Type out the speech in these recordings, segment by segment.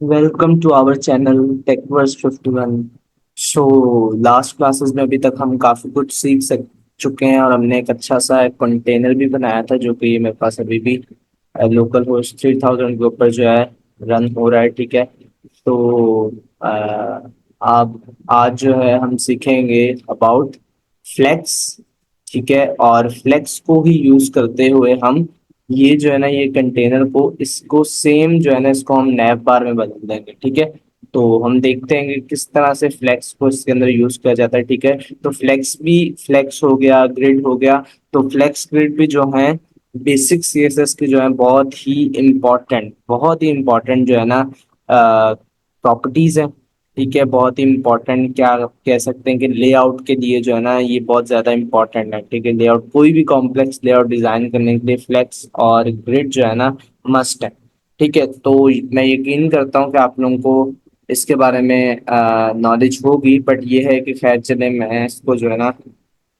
Welcome to our channel Techverse 51। So last classes में अभी तक हम काफी कुछ सीख सक चुके हैं और हमने एक अच्छा सा एक कंटेनर भी बनाया था जो कि मेरे पास अभी भी लोकल होस्ट 3000 के ऊपर जो है रन हो रहा है। ठीक है। तो आप आज जो है हम सीखेंगे अबाउट फ्लेक्स। ठीक है। और फ्लेक्स को ही यूज करते हुए हम ये जो है ना ये कंटेनर को इसको सेम जो है ना इसको हम नैव बार में बदल देंगे। ठीक है। तो हम देखते हैं कि किस तरह से फ्लेक्स को इसके अंदर यूज किया जाता है। ठीक है। तो फ्लेक्स भी फ्लेक्स हो गया, ग्रिड हो गया। तो फ्लेक्स ग्रिड भी जो है बेसिक सीएसएस के जो है बहुत ही इम्पोर्टेंट जो है ना प्रॉपर्टीज है। ठीक है। बहुत ही इम्पोर्टेंट क्या कह सकते हैं कि लेआउट के लिए जो है ना ये बहुत ज्यादा इम्पोर्टेंट है। ठीक है। लेआउट कोई भी कॉम्प्लेक्स लेआउट डिजाइन करने के लिए फ्लेक्स और ग्रिड जो है ना मस्ट है। ठीक है। तो मैं यकीन करता हूँ कि आप लोगों को इसके बारे में नॉलेज होगी, बट ये है कि खैर चले मैं इसको जो है ना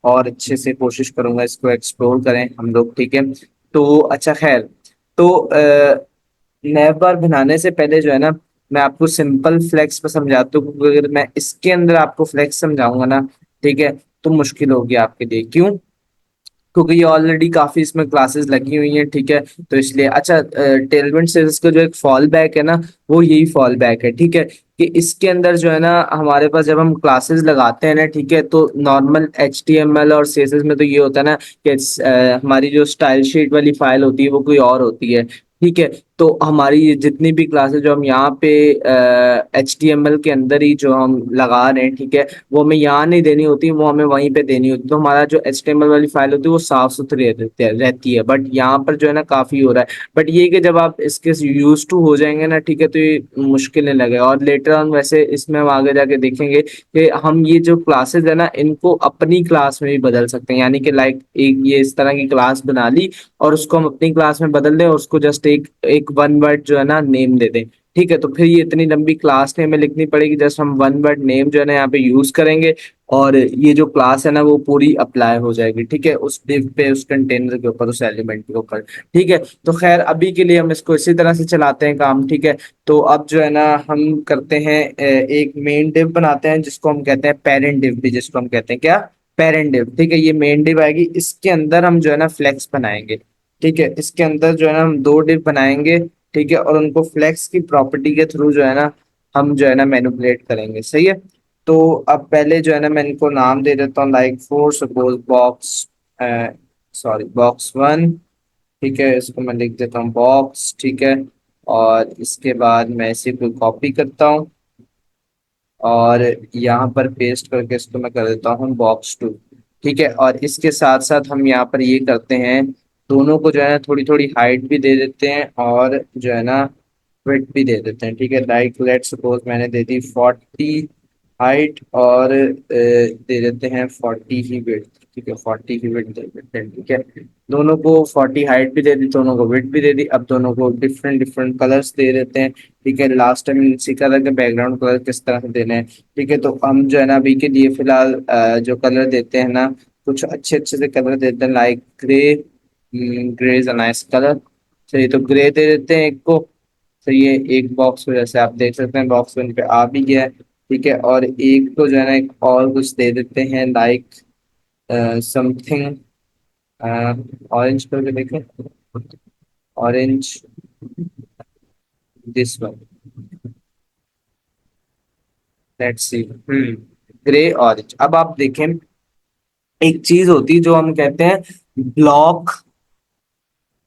और अच्छे से कोशिश करूंगा इसको एक्सप्लोर करें हम लोग। ठीक है। तो अच्छा खैर। तो नैव बार बनाने से पहले जो है ना मैं आपको सिंपल फ्लेक्स पर समझाता हूँ, क्योंकि अगर मैं इसके अंदर आपको फ्लेक्स समझाऊंगा ना, ठीक है, तो मुश्किल होगी आपके लिए। क्यों? क्योंकि ये ऑलरेडी काफी इसमें क्लासेस लगी हुई हैं। ठीक है। तो इसलिए अच्छा, टेलविंड सीरीज का जो एक फॉल बैक है ना वो यही फॉल बैक है। ठीक है। कि इसके अंदर जो है ना हमारे पास जब हम क्लासेस लगाते हैं ना, ठीक है, तो नॉर्मल HTML और CSS में तो ये होता है ना कि हमारी जो स्टाइल शीट वाली फाइल होती है वो कोई और होती है। ठीक है। तो हमारी ये जितनी भी क्लासेस जो हम यहाँ पे HTML के अंदर ही जो हम लगा रहे हैं, ठीक है, वो हमें यहाँ नहीं देनी होती, वो हमें वहीं पे देनी होती। तो हमारा जो HTML वाली फाइल होती है वो साफ सुथरी रहती है। बट यहाँ पर जो है ना काफी हो रहा है। बट ये कि जब आप इसके यूज टू हो जाएंगे ना, ठीक है, तो ये मुश्किल नहीं लगेगा। और लेटर ऑन वैसे इसमें हम आगे जाके देखेंगे कि हम ये जो क्लासेस है ना इनको अपनी क्लास में भी बदल सकते हैं। यानी कि लाइक एक ये इस तरह की क्लास बना ली और उसको हम अपनी क्लास में बदल दें और उसको जस्ट एक एक वन वर्ड जो है ना नेम दे दें। ठीक है। तो फिर ये इतनी लंबी क्लास नहीं हमें लिखनी पड़ेगी, जस्ट हम वन वर्ड नेम जो है ना यहाँ पे यूज करेंगे और ये जो क्लास है ना वो पूरी अप्लाई हो जाएगी। ठीक है। उस div पे, उस कंटेनर के ऊपर, उस एलिमेंट के ऊपर। ठीक है। तो खैर अभी के लिए हम इसको इसी तरह से चलाते हैं काम। ठीक है। तो अब जो है ना हम करते हैं एक मेन डिव बनाते हैं जिसको हम कहते हैं पेरेंट डिव भी, जिसको हम कहते हैं क्या, पेरेंट डिव। ठीक है। ये मेन डिव आएगी, इसके अंदर हम जो है ना फ्लेक्स बनाएंगे। ठीक है। इसके अंदर जो है ना हम दो डिव बनाएंगे। ठीक है। और उनको फ्लेक्स की प्रॉपर्टी के थ्रू जो है ना हम जो है ना मैनिपुलेट करेंगे। सही है। तो अब पहले जो है ना मैं इनको नाम दे देता हूँ, like for suppose box, sorry box one. ठीक है। इसको मैं लिख देता हूँ बॉक्स। ठीक है। और इसके बाद मैं इसे को कॉपी करता हूँ और यहाँ पर पेस्ट करके इसको मैं कर देता हूँ बॉक्स टू। ठीक है। और इसके साथ साथ हम यहाँ पर ये करते हैं, दोनों को जो है ना थोड़ी थोड़ी हाइट भी दे देते हैं और जो है ना विड्थ भी दे देते हैं। ठीक है। लाइक लेट सपोज मैंने दे दी 40 हाइट और दे देते हैं 40 ही विड्थ। ठीक है। 40 ही विड्थ दे देते हैं। ठीक है। दोनों को 40 हाइट भी दे दी, दोनों को विड्थ भी दे दी। अब दोनों को डिफरेंट डिफरेंट कलर्स दे देते हैं। ठीक है। लास्ट टाइम सीखा था कि बैकग्राउंड कलर किस तरह से देने हैं। ठीक है। तो हम जो है ना अभी के लिए फिलहाल जो कलर देते हैं ना, कुछ अच्छे अच्छे से कलर देते हैं, like grey. Grey is a nice colour. चलिए तो ग्रे दे देते हैं एक को। तो ये एक बॉक्स को जैसे आप देख सकते हैं बॉक्स वन पे आ भी गया है। ठीक है। और एक को जो है ना एक और कुछ दे देते हैं, लाइक समथिंग ऑरेंज करके देखें, orange, this one, let's see. Grey orange. अब आप देखें, एक चीज होती है जो हम कहते हैं ब्लॉक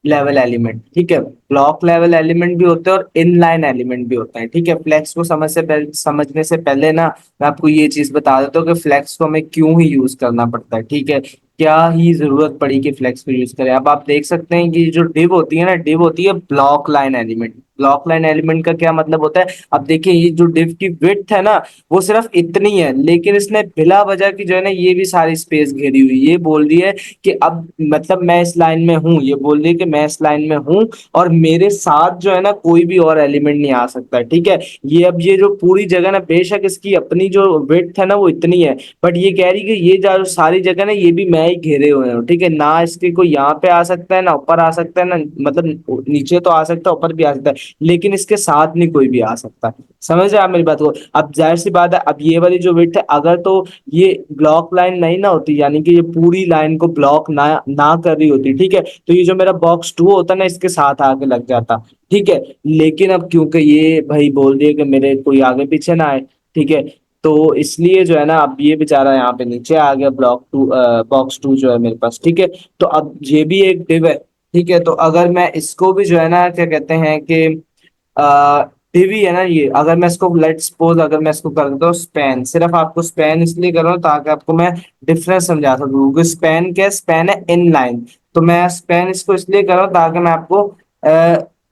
लेवल एलिमेंट। ठीक है। ब्लॉक लेवल एलिमेंट भी होते हैं और इनलाइन एलिमेंट भी होते हैं। ठीक है। फ्लेक्स को समझने से पहले ना मैं आपको ये चीज बता देता हूँ कि फ्लेक्स को हमें क्यों ही यूज करना पड़ता है। ठीक है। क्या ही जरूरत पड़ी कि फ्लेक्स को यूज करें। अब आप देख सकते हैं कि जो डिव होती है ना, डिव होती है block line element. Block line element का क्या मतलब होता है? अब देखिए ये जो डिव की विड्थ है ना वो सिर्फ इतनी है, लेकिन इसने बिला वजह की जो है ना ये भी सारी स्पेस घेरी हुई, ये बोल रही है कि अब मतलब मैं इस लाइन में हूँ, ये बोल रही है कि मैं इस लाइन में हूँ और मेरे साथ जो है ना कोई भी और एलिमेंट नहीं आ सकता है, ठीक है। ये अब ये जो पूरी जगह ना, बेशक इसकी अपनी जो विड्थ है ना वो इतनी है, बट ये कह रही कि ये जो सारी जगह ना ये भी मैं ही घेरे हुए हूँ, ठीक है। ना इसके कोई यहाँ पे आ सकता है, ना ऊपर आ सकता है, ना मतलब नीचे तो आ सकता है, ऊपर भी आ सकता है, लेकिन इसके साथ नहीं कोई भी आ सकता। समझ रहे हैं आप मेरी बात को? अब जाहिर सी बात है, अब ये वाली जो विड्थ है, अगर तो ये ब्लॉक लाइन नहीं ना होती, यानी कि ये पूरी लाइन को ब्लॉक ना ना कर रही होती, ठीक है, तो ये जो मेरा बॉक्स टू होता ना इसके साथ आके लग जाता, ठीक है। लेकिन अब क्योंकि ये भाई बोल दिए कि मेरे कोई आगे पीछे ना आए, ठीक है, तो इसलिए जो है ना अब ये बेचारा यहाँ पे नीचे आ गया, ब्लॉक टू, बॉक्स टू जो है मेरे पास, ठीक है। तो अब ये भी एक डिव है, ठीक है। तो अगर मैं इसको भी जो है ना क्या कहते हैं कि टीवी है ना, ये अगर मैं इसको लेट सपोज अगर मैं इसको कर देता हूँ स्पैन, सिर्फ आपको स्पैन इसलिए कर रहा हूँ ताकि आपको मैं डिफरेंस समझा सकूँ, क्योंकि स्पैन क्या है, स्पैन है इन लाइन। तो मैं स्पैन इसको इसलिए कर रहा हूँ ताकि मैं आपको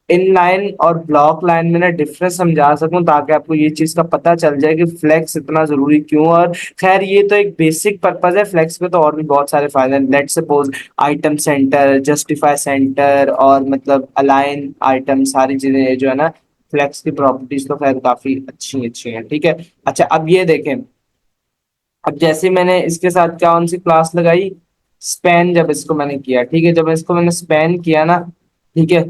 इन लाइन और ब्लॉक लाइन में ना डिफरेंस समझा सकूं, ताकि आपको ये चीज का पता चल जाए कि फ्लेक्स इतना जरूरी क्यों। और खैर ये तो एक बेसिक पर्पज है, फ्लेक्स के तो और भी बहुत सारे फायदे हैं। Let suppose item centre, justify centre, और मतलब अलाइन आइटम, सारी चीजें जो है ना, फ्लेक्स की प्रॉपर्टीज तो खैर काफी अच्छी अच्छी हैं, ठीक है। अच्छा अब ये देखें, अब जैसे मैंने इसके साथ कौन सी क्लास लगाई, स्पैन, जब इसको मैंने किया, ठीक है, जब इसको मैंने स्पैन किया ना, ठीक है,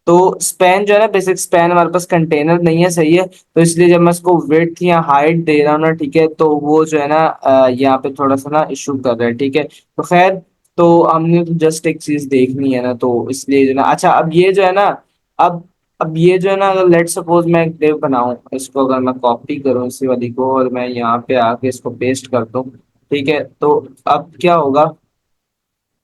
तो स्पैन जो है ना, बेसिक स्पैन हमारे पास कंटेनर नहीं है, सही है। तो इसलिए जब मैं इसको विड्थ या हाइट दे रहा हूँ ना, ठीक है, तो वो जो है ना यहाँ पे थोड़ा सा ना इशू कर रहा है, ठीक है। तो खैर, तो हमने तो जस्ट एक चीज देखनी है ना, तो इसलिए जो है ना, अच्छा अब ये जो है ना, अब अब ये जो है ना, अगर लेट सपोज मैं एक डिव बनाऊं, इसको अगर मैं कॉपी करूं इसी वाली को, और मैं यहाँ पे आके इसको पेस्ट कर दूं, ठीक है, तो अब क्या होगा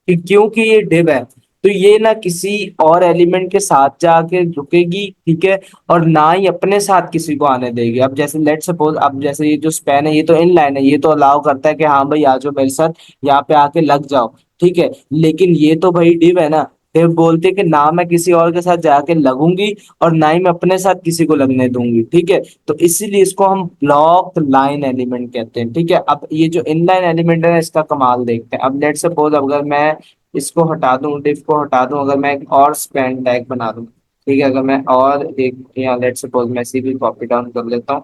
कि क्योंकि ये डिव है, तो ये ना किसी और एलिमेंट के साथ जाके रुकेगी, ठीक है, और ना ही अपने साथ किसी को आने देगी। अब जैसे लेट सपोज, अब जैसे ये जो स्पैन है ये तो इन लाइन है, ये तो अलाउ करता है कि हाँ भाई आ जाओ मेरे साथ, यहाँ पे आके लग जाओ, ठीक है। लेकिन ये तो भाई डिव है ना, डिव बोलते कि ना मैं किसी और के साथ जाके लगूंगी, और ना ही मैं अपने साथ किसी को लगने दूंगी, ठीक है। तो इसीलिए इसको हम ब्लॉक लाइन एलिमेंट कहते हैं, ठीक है। अब ये जो इनलाइन एलिमेंट है ना, इसका कमाल देखते हैं। अब लेट सपोज अगर मैं इसको हटा दूं, डिफ को हटा दूं, अगर मैं एक और स्पैन टैग बना दूं, ठीक है, अगर मैं और एक यहाँ लेट सपोज मैं इसी भी कॉपी डाउन कर लेता हूँ,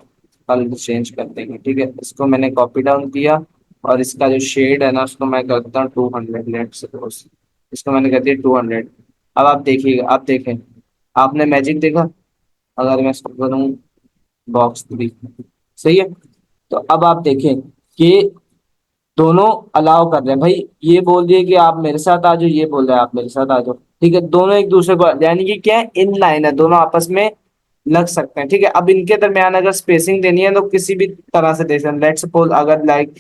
कल चेंज कर देंगे, ठीक है। इसको मैंने कॉपी डाउन किया, और इसका जो शेड है ना उसको मैं करता हूँ 200, लेट सपोज इसको मैंने कर दिया 200। अब आप देखिएगा, आप देखें, आपने मैजिक देखा, अगर मैं इसको करूँ बॉक्स 3, सही है। तो अब आप देखें कि दोनों अलाउ कर रहे हैं भाई, ये बोल दिए कि आप मेरे साथ आ जाओ, ये बोल रहे हैं आप मेरे साथ आ जाओ, ठीक है। दोनों एक दूसरे को, यानी कि क्या है, इन लाइन है, दोनों आपस में लग सकते हैं, ठीक है। अब इनके दरमियान अगर स्पेसिंग देनी है तो किसी भी तरह से दे सकते हैं। लेट सपोज अगर लाइक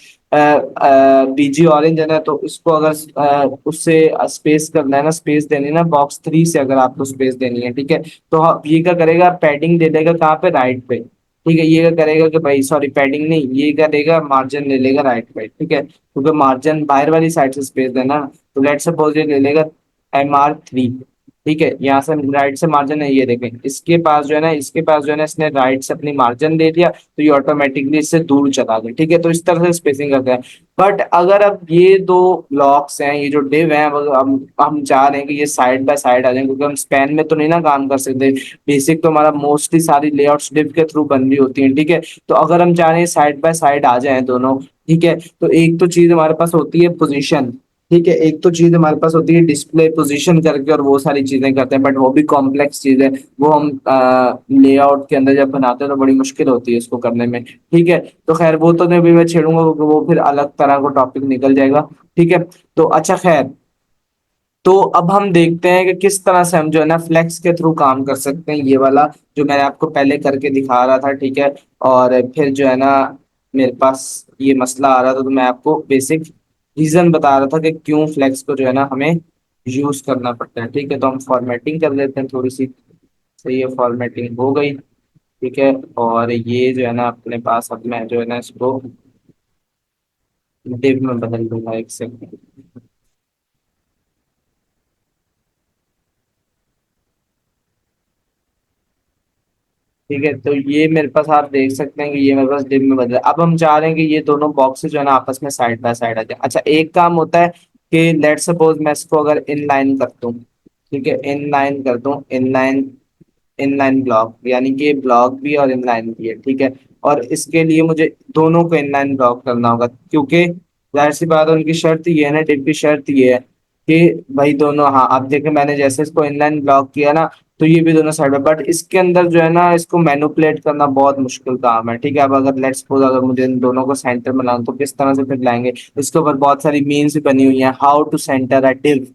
बीजी ऑरेंज है ना, तो इसको अगर उससे स्पेस करना है ना, स्पेस देनी है ना बॉक्स 3 से, अगर आपको स्पेस देनी है, ठीक है, तो ये क्या करेगा, पैडिंग दे देगा कहाँ पे, राइट पे, ठीक है। ये क्या करेगा कि भाई सॉरी, पैडिंग नहीं, ये क्या देगा, मार्जिन ले लेगा राइट पे, ठीक है, क्योंकि मार्जिन बाहर वाली साइड से स्पेस देना। तो लेट सपोज ये ले लेगा MR3, ठीक है, यहाँ से राइट से मार्जिन है, ये देखें इसके पास जो है ना, इसके पास जो है ना, इसने राइट से अपनी मार्जिन दे दिया, तो ये ऑटोमेटिकली इससे दूर चला गया, ठीक है। तो इस तरह से स्पेसिंग करते हैं। बट अगर अब ये दो ब्लॉक्स हैं, ये जो डिव हैं, अगर हम चाह रहे हैं कि ये साइड बाय साइड आ जाए, क्योंकि हम स्पैन में तो नहीं ना काम कर सकते, बेसिक तो हमारा मोस्टली सारी लेआउट्स डिव के थ्रू बन रही होती हैं, ठीक है। तो अगर हम चाह रहे हैं साइड बाय साइड आ जाए दोनों, ठीक है, तो एक तो चीज हमारे पास होती है पोजीशन, ठीक है, एक तो चीज हमारे पास होती है डिस्प्ले पोजीशन करके, और वो सारी चीजें करते हैं, बट वो भी कॉम्प्लेक्स चीज है, वो हम लेआउट के अंदर जब बनाते हैं तो बड़ी मुश्किल होती है इसको करने में, ठीक है। तो खैर वो तो नहीं भी मैं छेड़ूंगा, क्योंकि वो फिर अलग तरह का टॉपिक निकल जाएगा, ठीक है। तो अच्छा खैर, तो अब हम देखते हैं कि किस तरह से हम जो है ना फ्लेक्स के थ्रू काम कर सकते हैं, ये वाला जो मैंने आपको पहले करके दिखा रहा था, ठीक है। और फिर जो है ना मेरे पास ये मसला आ रहा था, तो मैं आपको बेसिक रीजन बता रहा था कि क्यों फ्लेक्स को जो है ना हमें यूज करना पड़ता है, ठीक है। तो हम फॉर्मेटिंग कर लेते हैं थोड़ी सी, सही है, फॉर्मेटिंग हो गई, ठीक है। और ये जो है ना अपने पास, अब मैं जो है ना इसको div में बदल दूंगा, एक सेकंड। ठीक है, तो ये मेरे पास आप देख सकते हैं कि ये मेरे पास डिम में बदला। अब हम चाह रहे हैं कि ये दोनों बॉक्सेस जो है ना आपस में साइड बाय साइड आ जाए। अच्छा एक काम होता है कि लेट सपोज मैं इसको अगर इन लाइन कर दूं, ठीक है, इनलाइन कर दूं, इनलाइन, इनलाइन ब्लॉक, यानी कि ब्लॉक भी और इनलाइन भी है, ठीक है। और इसके लिए मुझे दोनों को इनलाइन ब्लॉक करना होगा, क्योंकि जाहिर सी बात है उनकी शर्त ये है ना, डिप की शर्त ये है कि भाई दोनों, हाँ अब देखिए मैंने जैसे इसको इनलाइन ब्लॉक किया ना, तो ये भी दोनों साइड में, बट इसके अंदर जो है ना इसको मैनिपुलेट करना बहुत मुश्किल काम है, ठीक है। अब अगर लेट्स सपोज अगर मुझे इन दोनों को सेंटर में लाऊं तो किस तरह से फिर लाएंगे, इसके ऊपर बहुत सारी मीम्स भी बनी हुई हैं, how to centre a div,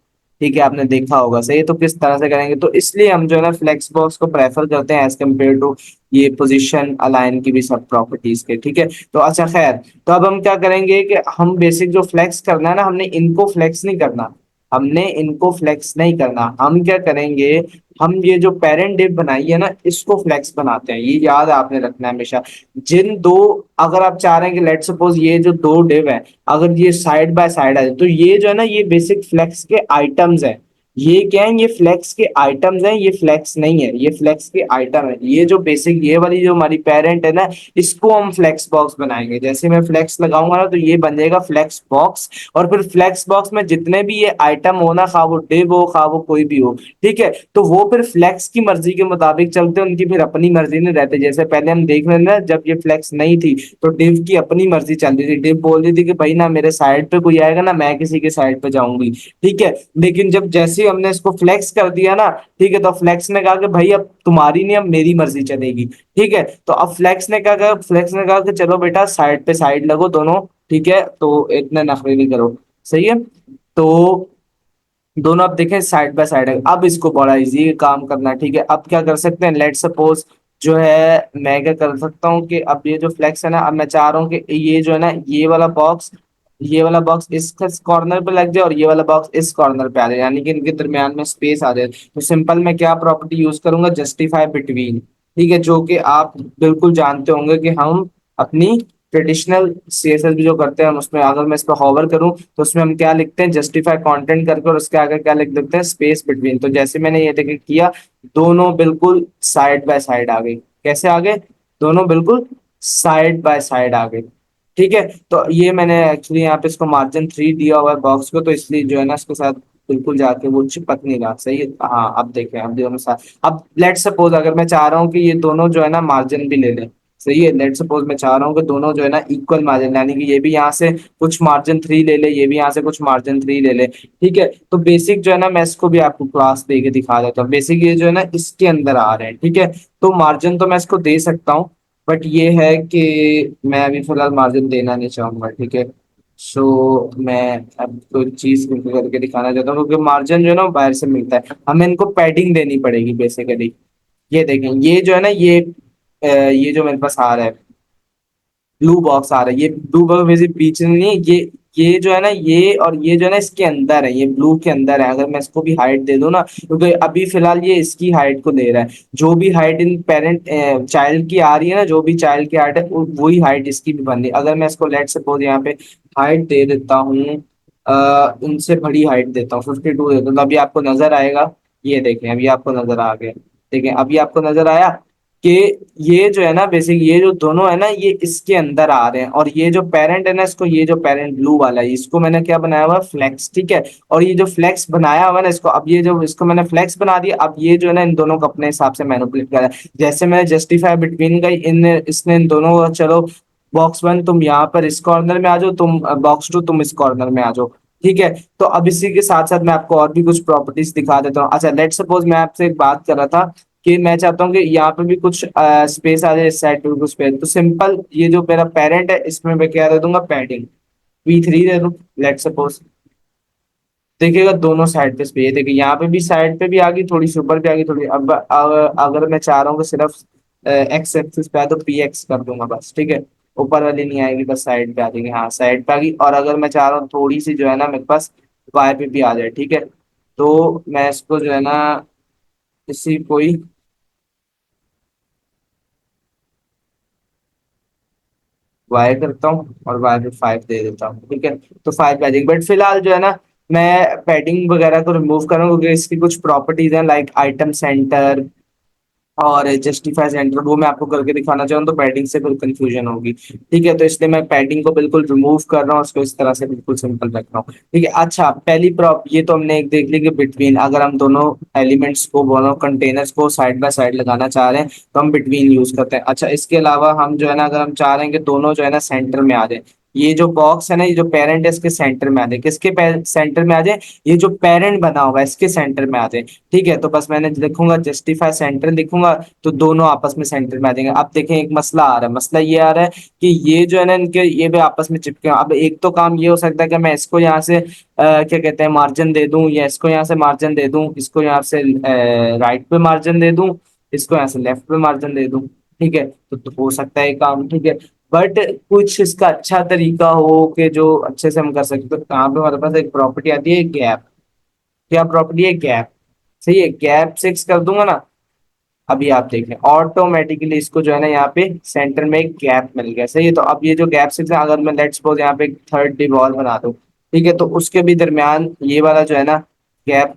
ठीक है, आपने देखा होगा सही, तो किस तरह से करेंगे, तो इसलिए हम जो है ना फ्लेक्स बॉक्स को प्रेफर करते हैं एज कम्पेयर टू ये पोजीशन अलाइन की भी सब प्रॉपर्टीज के, ठीक है। तो अच्छा खैर, तो अब हम क्या करेंगे कि हम बेसिक जो फ्लेक्स करना है ना, हमने इनको फ्लेक्स नहीं करना, हमने इनको फ्लेक्स नहीं करना, हम क्या करेंगे, हम ये जो पेरेंट डिव बनाई है ना इसको फ्लेक्स बनाते हैं, ये याद आपने रखना है हमेशा। जिन दो, अगर आप चाह रहे हैं कि लेट सपोज ये जो दो डिव है अगर ये साइड बाय साइड आ जाए, तो ये जो है ना ये बेसिक फ्लेक्स के आइटम्स है, ये क्या है, ये फ्लेक्स के आइटम्स हैं, ये फ्लेक्स नहीं है, ये फ्लेक्स के आइटम है, ये जो बेसिक ये वाली जो हमारी पेरेंट है ना, इसको हम फ्लेक्स बॉक्स बनाएंगे, जैसे मैं फ्लेक्स लगाऊंगा ना तो ये बन जाएगा फ्लेक्स बॉक्स। और फिर फ्लेक्स बॉक्स में जितने भी ये आइटम हो ना, खा वो डिव हो खा वो कोई भी हो, ठीक है, तो वो फिर फ्लेक्स की मर्जी के मुताबिक चलते हैं, उनकी फिर अपनी मर्जी नहीं रहती, जैसे पहले हम देख रहे हैं ना जब ये फ्लेक्स नहीं थी तो डिव की अपनी मर्जी चल रही थी, डिव बोल रही थी कि भाई ना मेरे साइड पे कोई आएगा ना मैं किसी के साइड पे जाऊंगी, ठीक है। लेकिन जब जैसे ही हमने इसको फ्लेक्स कर दिया ना, ठीक है, तो फ्लेक्स ने कहा कि भाई अब तुम्हारी नहीं अब मेरी मर्जी चलेगी, ठीक है। तो अब फ्लेक्स ने क्या कहा, फ्लेक्स ने कहा कि चलो बेटा साइड पे साइड लगो दोनों, ठीक है, तो इतने नखरे नहीं करो, सही है। तो दोनों आप देखें साइड बाय साइड है, अब इसको बड़ा इजी काम करना है, ठीक है। अब क्या कर सकते हैं, लेट सपोज जो है मैं क्या कर सकता हूँ कि अब ये जो फ्लेक्स है ना, अब मैं चाह रहा हूँ कि ये जो है ना ये वाला बॉक्स इस कॉर्नर पे लग जाए और ये वाला बॉक्स इस कॉर्नर पे आ जाए, यानी कि इनके दरमियान में स्पेस आ जाए, तो सिंपल मैं क्या प्रॉपर्टी यूज करूंगा, जस्टिफाई बिटवीन, ठीक है, जो कि आप बिल्कुल जानते होंगे कि हम अपनी ट्रेडिशनल सीएसएस भी जो करते हैं हम उसमें अगर मैं इस पर होवर करूं तो उसमें हम क्या लिखते हैं, जस्टिफाई कंटेंट करके, और उसके आगे क्या लिख देते हैं, स्पेस बिटवीन। तो जैसे मैंने ये देखे किया, दोनों बिल्कुल साइड बाय साइड आ गई, कैसे आ गए, दोनों बिल्कुल साइड बाय साइड आ गई, ठीक है। तो ये मैंने एक्चुअली यहाँ पे इसको मार्जिन 3 दिया हुआ है बॉक्स को, तो इसलिए जो है ना इसके साथ बिल्कुल जाके वो चिपक नहीं रहा, सही है। हाँ अब देखें, अब दोनों साथ, अब लेट सपोज अगर मैं चाह रहा हूँ कि ये दोनों जो है ना मार्जिन भी ले लें, सही है, लेट सपोज मैं चाह रहा हूँ कि दोनों जो है ना इक्वल मार्जिन, यानी कि ये भी यहाँ से कुछ मार्जिन 3 ले ले, ये भी यहाँ से कुछ मार्जिन 3 ले ले, ठीक है। तो बेसिक जो है ना मैं इसको भी आपको क्लास दे के दिखा देता हूँ, बेसिक ये जो है ना इसके अंदर आ रहे हैं, ठीक है। तो मार्जिन तो मैं इसको दे सकता हूँ, बट ये है कि मैं अभी फिलहाल मार्जिन देना नहीं चाहूंगा, ठीक है। सो मैं अब कोई चीज करके दिखाना चाहता हूँ, क्योंकि मार्जिन जो है ना वो बाहर से मिलता है, हमें इनको पैडिंग देनी पड़ेगी बेसिकली। ये देखें, ये जो है ना ये जो मेरे पास आ रहा है ब्लू बॉक्स आ रहा है, ये ब्लू बॉक्स वैसे पीछे नहीं है, ये जो है ना ये, और ये जो है ना इसके अंदर है, ये ब्लू के अंदर है, अगर मैं इसको भी हाइट दे दूं ना, क्योंकि अभी फिलहाल ये इसकी हाइट को दे रहा है, जो भी हाइट इन पेरेंट चाइल्ड की आ रही है ना, जो भी चाइल्ड की हाइट है वही हाइट इसकी भी बन रही है। अगर मैं इसको लेट सपोज यहाँ पे हाइट दे देता हूँ, उनसे बड़ी हाइट देता हूँ, 52 देता हूँ, तो अभी आपको नजर आएगा, ये देखें अभी आपको नजर आ गया, देखें अभी आपको नजर आया कि ये जो है ना बेसिक ये जो दोनों है ना ये इसके अंदर आ रहे हैं, और ये जो पेरेंट है ना इसको, ये जो पेरेंट ब्लू वाला है इसको मैंने क्या बनाया हुआ है, फ्लेक्स, ठीक है। और ये जो फ्लेक्स बनाया हुआ है ना इसको, अब ये जो इसको मैंने फ्लेक्स बना दिया, अब ये जो है ना इन दोनों को अपने हिसाब से मैनिपुलेट करा है। जैसे मैंने जस्टिफाई बिटवीन गई इन इसने इन दोनों को, चलो बॉक्स 1 तुम यहाँ पर इस कॉर्नर में आ जाओ, तुम बॉक्स 2 तुम इस कॉर्नर में आ जाओ, ठीक है। तो अब इसी के साथ साथ मैं आपको और भी कुछ प्रॉपर्टीज दिखा देता हूँ। अच्छा लेट सपोज मैं आपसे एक बात कर रहा था कि मैं चाहता हूँ कि यहाँ पे भी कुछ स्पेस आ जाए, इस साइड पे भी कुछ स्पेस, तो सिंपल ये जो मेरा पेरेंट है इसमें मैं क्या दे दूंगा, पैडिंग V3 दे दूं, लेट सपोज। देखिएगा दोनों साइड पे स्पेस, देखिए यहाँ पे भी साइड पे भी आ गई थोड़ी सी, ऊपर भी आ गई थोड़ी, अब अगर मैं चाह रहा हूँ कि सिर्फ एक्स एक्सिस पे है तो PX कर दूंगा बस, ठीक है। ऊपर वाली नहीं आएगी, बस साइड पे आ जाएगी, हाँ साइड पे आ गई। और अगर मैं चाह रहा हूँ थोड़ी सी जो है ना मेरे पास वाई पे भी आ जाए, ठीक है, तो मैं इसको जो है ना इसी कोई वाई करता हूँ और वाई पे 5 दे देता हूँ, ठीक है। तो 5 पैडिंग, बट फिलहाल जो है ना मैं पैडिंग वगैरह को रिमूव करूँ, क्योंकि इसकी कुछ प्रॉपर्टीज हैं लाइक आइटम सेंटर, और जस्टिफाई सेंटर वो मैं आपको करके दिखाना चाहूँ तो पैडिंग से फिर कंफ्यूजन होगी। ठीक है, तो इसलिए मैं पैडिंग को बिल्कुल रिमूव कर रहा हूँ, उसको इस तरह से बिल्कुल सिंपल रख रहा हूँ। ठीक है, अच्छा पहली प्रॉप ये तो हमने एक देख ली कि बिटवीन, अगर हम दोनों एलिमेंट्स को, दोनों कंटेनर्स को साइड बाय साइड लगाना चाह रहे हैं तो हम बिटवीन यूज करते हैं। अच्छा इसके अलावा हम जो है ना, अगर हम चाह रहे हैं कि दोनों जो है ना सेंटर में आ जाए, ये जो बॉक्स है ना, ये जो पेरेंट है इसके सेंटर में आ जाए, किसके सेंटर में आ जाए, ये जो पेरेंट बना हुआ है इसके सेंटर में आ जाए। ठीक है, तो बस मैंने लिखूंगा जस्टिफाई सेंटर लिखूंगा, तो दोनों आपस में सेंटर में आ जाएंगे। अब देखें एक मसला आ रहा है, मसला ये आ रहा है कि ये जो है ना इनके ये भी आपस में चिपके हैं। अब एक तो काम ये हो सकता है कि मैं इसको यहाँ से क्या कहते हैं मार्जिन दे दूं, या इसको यहाँ से मार्जिन दे दूं, इसको यहाँ से राइट पे मार्जिन दे दूं, इसको यहाँ से लेफ्ट पे मार्जिन दे दूं। ठीक है, तो हो सकता है ये काम। ठीक है, बट कुछ इसका अच्छा तरीका हो कि जो अच्छे से हम कर सकते, तो यहाँ पे हमारे पास एक प्रॉपर्टी आती है गैप। क्या प्रॉपर्टी है, गैप। सही है, गैप 6 कर दूंगा ना, अभी आप देखें ऑटोमेटिकली इसको जो है ना यहाँ पे सेंटर में एक गैप मिल गया। सही है, तो अब ये जो गैप 6 है, अगर मैं लेट्स सपोज यहाँ पे एक थर्ड डिवॉल्व बना दूं, ठीक है, तो उसके भी दरमियान ये वाला जो है ना गैप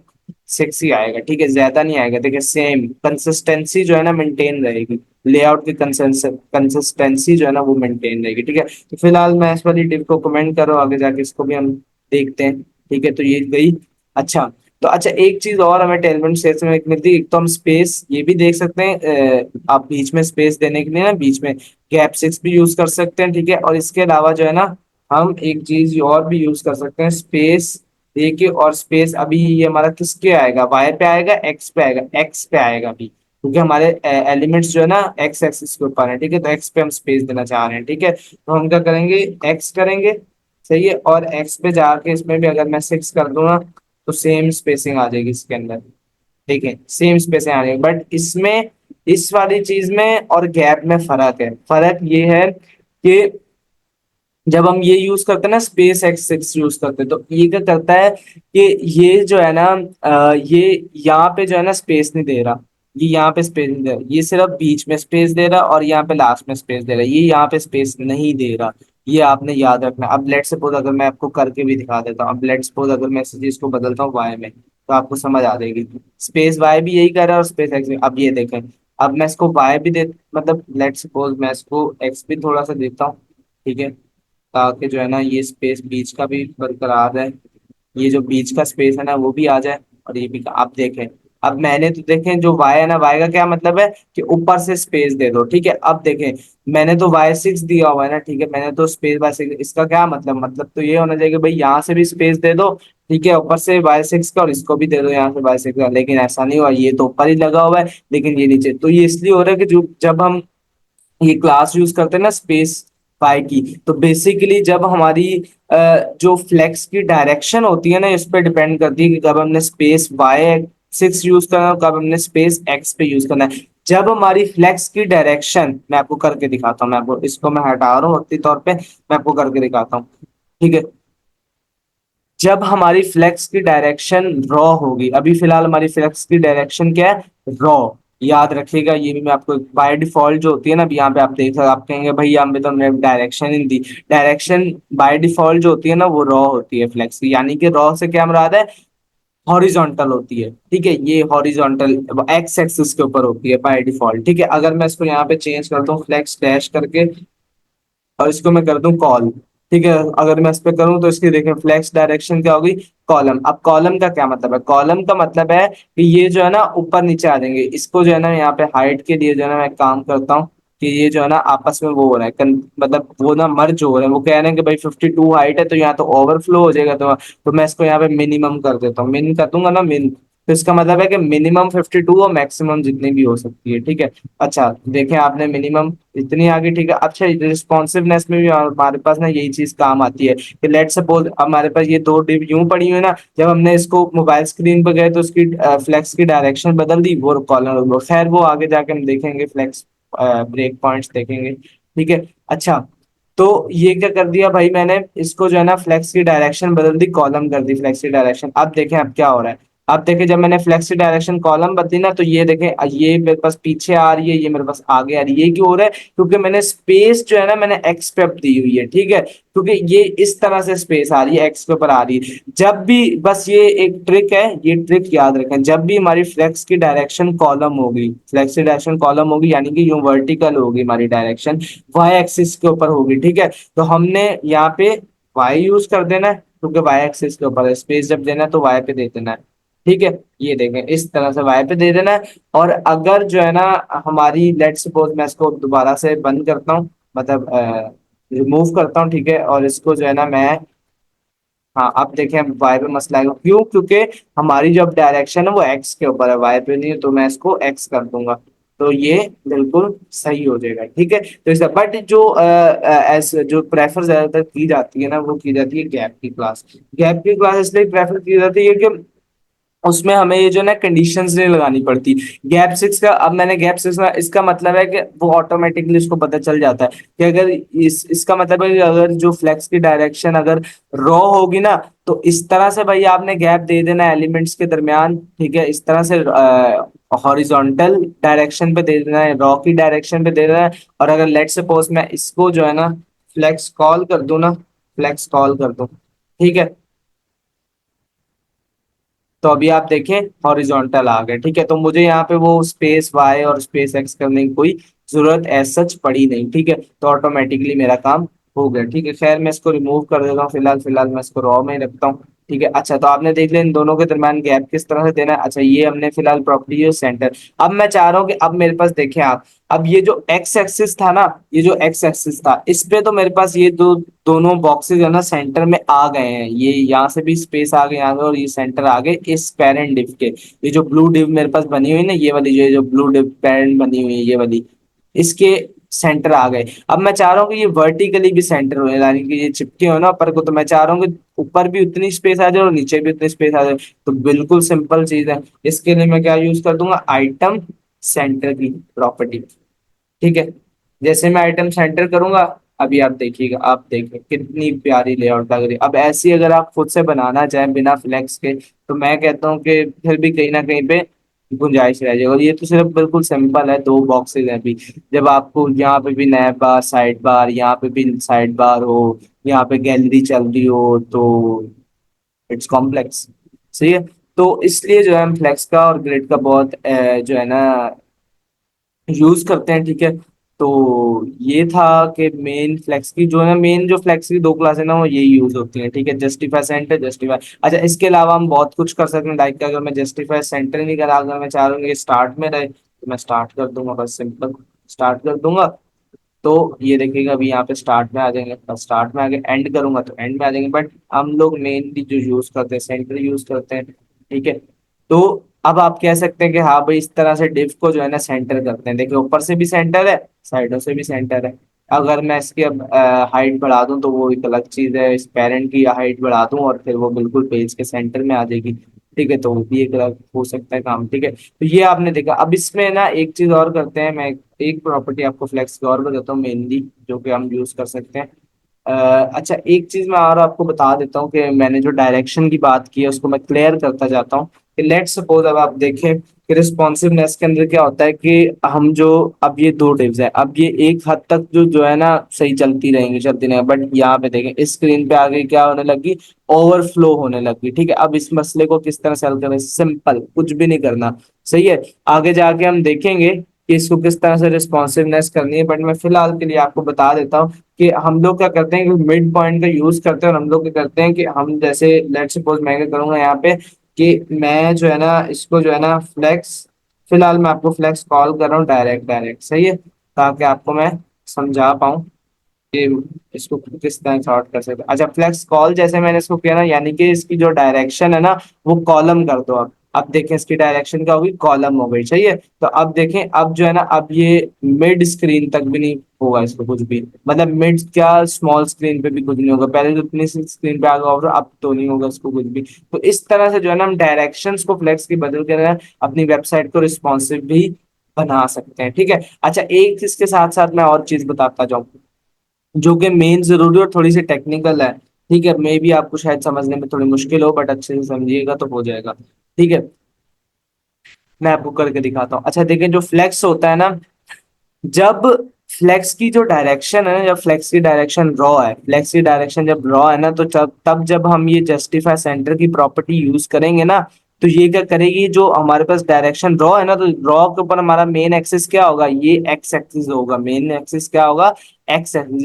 6 ही आएगा। ठीक है, ज्यादा नहीं आएगा। देखिए सेम कंसिस्टेंसी जो है ना मेंटेन रहेगी, लेआउट की कंसिस्टेंसी जो है ना वो मेंटेन रहेगी। ठीक है, तो फिलहाल मैं इस वाली डिव को कमेंट करो, आगे जाके इसको भी हम देखते हैं। ठीक है, तो ये गई। अच्छा, तो अच्छा एक चीज और हमें टेलमेंट स्टेज में एक मिलती है, एक तो हम स्पेस ये भी देख सकते हैं, आप बीच में स्पेस देने के लिए ना बीच में गैप 6 भी यूज कर सकते हैं। ठीक है, और इसके अलावा जो है ना हम एक चीज और भी यूज कर सकते हैं, स्पेस दे के। और स्पेस अभी ये हमारा किसके आएगा, वाई पे आएगा, एक्स पे आएगा, एक्स पे आएगा अभी, क्योंकि हमारे एलिमेंट्स जो है ना एक्स एक्सिस के ऊपर है। ठीक है, तो एक्स पे हम स्पेस देना चाह रहे हैं। ठीक है, तो हम क्या करेंगे, एक्स करेंगे। सही है, और एक्स पे जाके इसमें भी अगर मैं 6 कर दूंगा तो सेम स्पेसिंग आ जाएगी इसके अंदर। ठीक है, सेम स्पेसिंग आ जाएगी, बट इसमें इस वाली चीज में और गैप में फर्क है। फर्क ये है कि जब हम ये यूज करते हैं ना, स्पेस एक्स 6 यूज करते हैं, तो ये क्या करता है कि ये जो है ना ये यहाँ पे जो है ना स्पेस नहीं दे रहा, ये यहाँ पे स्पेस नहीं दे रहा, ये सिर्फ बीच में स्पेस दे रहा और यहाँ पे लास्ट में स्पेस दे रहा है, ये यहाँ पे स्पेस नहीं दे रहा। ये आपने याद रखना। अब लेट सपोज अगर मैं आपको करके भी दिखा देता हूँ, अब लेट सपोज अगर मैं इस चीज को बदलता हूँ वाई में, तो आपको समझ आ जाएगी। स्पेस वाई भी यही कर रहा है और स्पेस एक्स भी। अब ये देखें, अब मैं इसको वाई भी दे, मतलब लेट सपोज मैं इसको एक्स भी थोड़ा सा देता हूँ। ठीक है, ताकि जो है ना ये स्पेस बीच का भी बरकरार रहे, ये जो बीच का स्पेस है ना वो भी आ जाए, और ये भी। आप देखें, अब मैंने तो देखें जो वाई है ना, वाई का क्या मतलब है कि ऊपर से स्पेस दे दो। ठीक है, अब देखें मैंने तो वाई 6 दिया हुआ है ना, ठीक है, मैंने तो स्पेस वाई 6, इसका क्या मतलब, मतलब तो ये होना चाहिए कि भाई यहाँ से भी स्पेस दे दो, ठीक है, ऊपर से वाई 6 का, और इसको भी दे दो यहाँ से वाई 6 का। लेकिन ऐसा नहीं हुआ, ये तो ऊपर ही लगा हुआ है लेकिन ये नीचे। तो ये इसलिए हो रहा है कि जो जब हम ये क्लास यूज करते हैं ना स्पेस फाई की, तो बेसिकली जब हमारी जो फ्लेक्स की डायरेक्शन होती है ना इस पे डिपेंड करती है कि कब हमने स्पेस वाई 6 यूज करना है और कब हमने स्पेस एक्स पे यूज करना है। जब हमारी फ्लेक्स की डायरेक्शन, मैं आपको करके दिखाता हूँ, मैं आपको इसको मैं हटा रहा हूँ वक्ती तौर पे, मैं आपको करके दिखाता हूँ। ठीक है, जब हमारी फ्लेक्स की डायरेक्शन रॉ होगी, अभी फिलहाल हमारी फ्लेक्स की डायरेक्शन क्या है, रॉ। याद रखिएगा, ये भी मैं आपको बाय डिफॉल्ट जो होती है ना, अभी यहाँ पे आप देख रहे, आप कहेंगे भाई यहाँ पे तो हमने डायरेक्शन ही नहीं दी। डायरेक्शन बाय डिफॉल्ट जो होती है ना वो रॉ होती है फ्लेक्स की, यानी कि रॉ से क्या मुराद है, हॉरिजॉन्टल होती है। ठीक है, ये हॉरिजॉन्टल एक्स एक्सिस के ऊपर होती है बाय डिफॉल्ट। ठीक है, अगर मैं इसको यहाँ पे चेंज करता हूँ फ्लेक्स डैश करके, और इसको मैं कर दूं कॉल। ठीक है, अगर मैं इस पे करूं तो इसकी देखें फ्लेक्स डायरेक्शन क्या होगी, कॉलम। अब कॉलम का क्या मतलब है, कॉलम का मतलब है कि ये जो है ना ऊपर नीचे आ जाएंगे। इसको जो है ना यहाँ पे हाइट के लिए जो है ना मैं काम करता हूँ कि ये जो है ना आपस में वो हो रहा है मतलब वो ना मर्ज हो रहे हैं। वो कह रहे हैं कि भाई 52 हाइट है तो यहाँ तो ओवरफ्लो हो जाएगा, तो मैं इसको यहाँ पे मिनिमम कर देता हूँ, मिन कर दूंगा ना, मिन। तो इसका मतलब है कि मिनिमम 52 और मैक्सिमम जितनी भी हो सकती है। ठीक है, अच्छा देखें आपने मिनिमम इतनी आ गई। ठीक है, अच्छा रिस्पॉन्सिवनेस में भी हमारे पास ना यही चीज काम आती है कि लेट सपोज हमारे पास ये दो डिव यूं पड़ी हुई है ना, जब हमने इसको मोबाइल स्क्रीन पर गए तो उसकी फ्लेक्स की डायरेक्शन बदल दी, वो कॉलम। खैर वो आगे जाके हम देखेंगे, फ्लेक्स ब्रेक पॉइंट्स देखेंगे। ठीक है, अच्छा तो ये क्या कर दिया भाई मैंने, इसको जो है ना फ्लेक्स की डायरेक्शन बदल दी, कॉलम कर दी फ्लेक्स की डायरेक्शन। अब देखें अब क्या हो रहा है, अब देखे जब मैंने फ्लेक्सी डायरेक्शन कॉलम बदली ना, तो ये देखे ये मेरे पास पीछे आ रही है, ये मेरे पास आगे आ रही है। ये क्यों हो रहा है? क्योंकि मैंने स्पेस जो है ना मैंने एक्स पे अब दी हुई है, ठीक है। क्योंकि ये इस तरह से स्पेस आ रही है, एक्स के ऊपर आ रही है। जब भी, बस ये एक ट्रिक है, ये ट्रिक याद रखें, जब भी हमारी फ्लेक्स की डायरेक्शन कॉलम होगी, फ्लेक्स की डायरेक्शन कॉलम होगी यानी कि यूं वर्टिकल होगी हमारी डायरेक्शन, वाई एक्सिस के ऊपर होगी, ठीक है। तो हमने यहाँ पे वाई यूज कर देना है, क्योंकि वाई एक्सिस के ऊपर है। स्पेस जब देना है तो वाई पे दे देना है, ठीक है। ये देखें इस तरह से वाई पे दे देना है। और अगर जो है ना हमारी, लेट सपोज मैं इसको दोबारा से बंद करता हूँ, मतलब रिमूव करता हूँ, ठीक है। और इसको जो है ना मैं, हाँ अब देखें वाई पे मसला आएगा, क्यों? क्योंकि हमारी जो डायरेक्शन है वो एक्स के ऊपर है, वाई पे नहीं है। तो मैं इसको एक्स कर दूंगा, तो ये बिल्कुल सही हो जाएगा, ठीक है। तो इस बट जो जो प्रेफर ज्यादातर की जाती है ना, वो की जाती है गैप की क्लास। गैप की क्लास इसलिए प्रेफर की जाती है कि उसमें हमें ये जो ना कंडीशंस नहीं लगानी पड़ती। गैप सिक्स का, अब मैंने गैप सिक्स में, इसका मतलब है कि वो ऑटोमेटिकली उसको पता चल जाता है कि अगर इसका मतलब है कि अगर जो फ्लेक्स की डायरेक्शन अगर रॉ होगी ना, तो इस तरह से भाई आपने गैप दे देना है एलिमेंट्स के दरमियान, ठीक है। इस तरह से हॉरिजॉन्टल डायरेक्शन पे दे देना है, रॉ की डायरेक्शन पे दे देना है। और अगर लेट सपोज मैं इसको जो है ना फ्लेक्स कॉल कर दूं ना, फ्लेक्स कॉल कर दूं, ठीक है। तो अभी आप देखें हॉरिजॉन्टल आ गए, ठीक है। तो मुझे यहाँ पे वो स्पेस वाई और स्पेस एक्स करने की कोई जरूरत एज सच पड़ी नहीं, ठीक है। तो ऑटोमेटिकली मेरा काम हो गया, ठीक है। खैर मैं इसको रिमूव कर देता हूँ, फिलहाल फिलहाल मैं इसको रॉ में ही रखता हूँ, ठीक है। अच्छा, तो आपने देख लिया इन दोनों के दरम्यान गैप किस तरह से देना है। अच्छा, ये हमने फिलहाल प्रॉपर्टी है सेंटर। अब मैं चाह रहा हूँ कि अब मेरे पास देखें आप, अब ये जो एक्स एक्सिस था ना, ये जो एक्स एक्सिस था, इस पे तो मेरे पास ये दो दोनों बॉक्सेस है ना सेंटर में आ गए हैं। ये यहाँ से भी स्पेस आ गए यहाँ पे, और ये सेंटर आ गए इस पेरेंट डिव के। ये जो ब्लू डिव मेरे पास बनी हुई है ना, ये वाली जो ब्लू डिव पेरेंट बनी हुई है, ये वाली, इसके सेंटर आ गए। अब मैं चाह रहा हूँ कि ये वर्टिकली भी सेंटर हो, यानी कि ये चिपके हो ना ऊपर को, तो मैं चाह रहा हूँ कि ऊपर भी उतनी स्पेस आ जाए और नीचे भी उतनी स्पेस आ जाए। तो बिल्कुल सिंपल चीज है, इसके लिए मैं क्या यूज कर दूंगा, आइटम सेंटर की प्रॉपर्टी, ठीक है। जैसे मैं आइटम सेंटर करूंगा, अभी आप देखिएगा, आप देखिए कितनी प्यारी लेआउट लग रही है। अब ऐसी अगर आप खुद से बनाना चाहें बिना फ्लेक्स के, तो मैं कहता हूँ कि फिर भी कहीं ना कहीं पे गुंजाइश रह जाएगी। और ये तो सिर्फ बिल्कुल सिंपल है, दो बॉक्सेस हैं अभी। जब आपको यहाँ पे भी नैब बार, साइड बार, यहाँ पे भी साइड बार हो, यहाँ पे गैलरी चल रही हो, तो इट्स कॉम्प्लेक्स, सही है। तो इसलिए जो है हम फ्लेक्स का और ग्रिड का बहुत जो है ना यूज करते हैं, ठीक है। तो ये था कि मेन फ्लेक्स की जो है ना, मेन जो फ्लेक्स की दो क्लास है ना, वो यही यूज होती है, ठीक है। Justify centre, justify. अच्छा, इसके अलावा हम बहुत कुछ कर सकते हैं, लाइक अगर मैं जस्टिफाई सेंटर नहीं करा, अगर मैं चाह रहा हूँ कि स्टार्ट में रहे, तो मैं स्टार्ट कर दूंगा, बस सिंपल स्टार्ट कर दूंगा। तो ये देखिएगा अभी यहाँ पे स्टार्ट में आ जाएंगे, बस स्टार्ट में आगे एंड करूंगा तो एंड में आ जाएंगे। बट हम लोग मेनली जो यूज करते हैं सेंटर यूज करते हैं, ठीक है। तो अब आप कह सकते हैं कि हाँ भाई इस तरह से डिव को जो है ना सेंटर करते हैं। देखिए ऊपर से भी सेंटर है, साइडों से भी सेंटर है। अगर मैं इसकी अब हाइट बढ़ा दूं तो वो एक अलग चीज है, इस पेरेंट की हाइट बढ़ा दूं और फिर वो बिल्कुल पेज के सेंटर में आ जाएगी, ठीक है। तो वो भी एक अलग हो सकता है काम, ठीक है। तो ये आपने देखा। अब इसमें ना एक चीज और करते हैं, मैं एक प्रॉपर्टी आपको फ्लेक्स की और बताता हूँ मेनली, जो कि हम यूज कर सकते हैं। अच्छा, एक चीज मैं और आपको बता देता हूँ कि मैंने जो डायरेक्शन की बात की है उसको मैं क्लियर करता जाता हूँ। कि लेट सपोज अब आप देखें कि रिस्पॉन्सिवनेस के अंदर क्या होता है कि हम जो, अब ये दो डिव्स है, अब ये एक हद तक जो है ना सही चलती रहेंगी। बट यहाँ पे देखें इस स्क्रीन पे आगे क्या होने लगी, ओवरफ्लो होने लगी, ठीक है। अब इस मसले को किस तरह से हल करें, सिंपल, कुछ भी नहीं करना, सही है। आगे जाके हम देखेंगे कि इसको किस तरह से रिस्पॉन्सिवनेस करनी है, बट मैं फिलहाल के लिए आपको बता देता हूँ कि हम लोग क्या करते हैं कि मिड पॉइंट का यूज करते हैं। और हम लोग क्या करते हैं कि हम जैसे लेट सपोज मैं क्या करूंगा यहाँ पे कि मैं जो है ना इसको जो है ना फ्लेक्स, फिलहाल मैं आपको फ्लेक्स कॉल कर रहा हूँ डायरेक्ट डायरेक्ट, सही है, ताकि आपको मैं समझा पाऊँ कि इसको किस तरह सॉर्ट कर सकते हैं। अच्छा, फ्लेक्स कॉल जैसे मैंने इसको किया ना, यानी कि इसकी जो डायरेक्शन है ना वो कॉलम कर दो। अब देखें इसकी डायरेक्शन क्या होगी, कॉलम हो गई, सही है। तो अब देखें, अब जो है ना अब ये मिड स्क्रीन तक भी नहीं होगा इसको कुछ भी, मतलब मिड क्या, स्मॉल स्क्रीन पे भी कुछ नहीं होगा। पहले तो इतनी स्क्रीन पे आ गया होगा, अब तो नहीं होगा इसको कुछ भी। तो इस तरह से जो है ना हम डायरेक्शंस को फ्लेक्स की बदल कर अपनी वेबसाइट को रिस्पॉन्सिव भी बना सकते हैं, ठीक है। अच्छा, एक चीज के साथ साथ मैं और चीज बताता जाऊँ, जो कि मेन जरूरी और थोड़ी सी टेक्निकल है, ठीक है। मे भी आपको शायद समझने में थोड़ी मुश्किल हो, बट अच्छे से समझिएगा तो हो जाएगा। ठीक है, मैं आपको करके दिखाता हूँ। अच्छा देखिए, जो फ्लेक्स होता है ना, जब फ्लेक्स की जो डायरेक्शन है, जब फ्लेक्स की डायरेक्शन रॉ है, फ्लेक्स की डायरेक्शन जब रॉ है ना, तो तब जब हम ये जस्टिफाई सेंटर की प्रॉपर्टी यूज करेंगे ना, तो ये क्या करेगी, जो हमारे पास डायरेक्शन रॉ है ना, तो रॉ के ऊपर हमारा मेन एक्सिस क्या होगा, ये एक्स एक्सिस होगा। मेन एक्सिस क्या होगा, एक्स एक्सिस।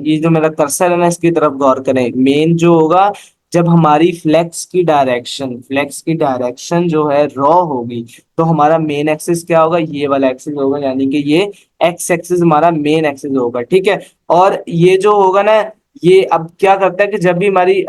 ये जो मेरा कर्सर है ना, इसकी तरफ गौर करें। मेन जो होगा, जब हमारी फ्लेक्स की डायरेक्शन जो है रॉ होगी, तो हमारा मेन एक्सिस क्या होगा, ये वाला एक्सिस होगा, यानी कि ये एक्स एक्सिस हमारा मेन एक्सिस होगा। ठीक है, और ये जो होगा ना, ये अब क्या करता है कि जब भी हमारी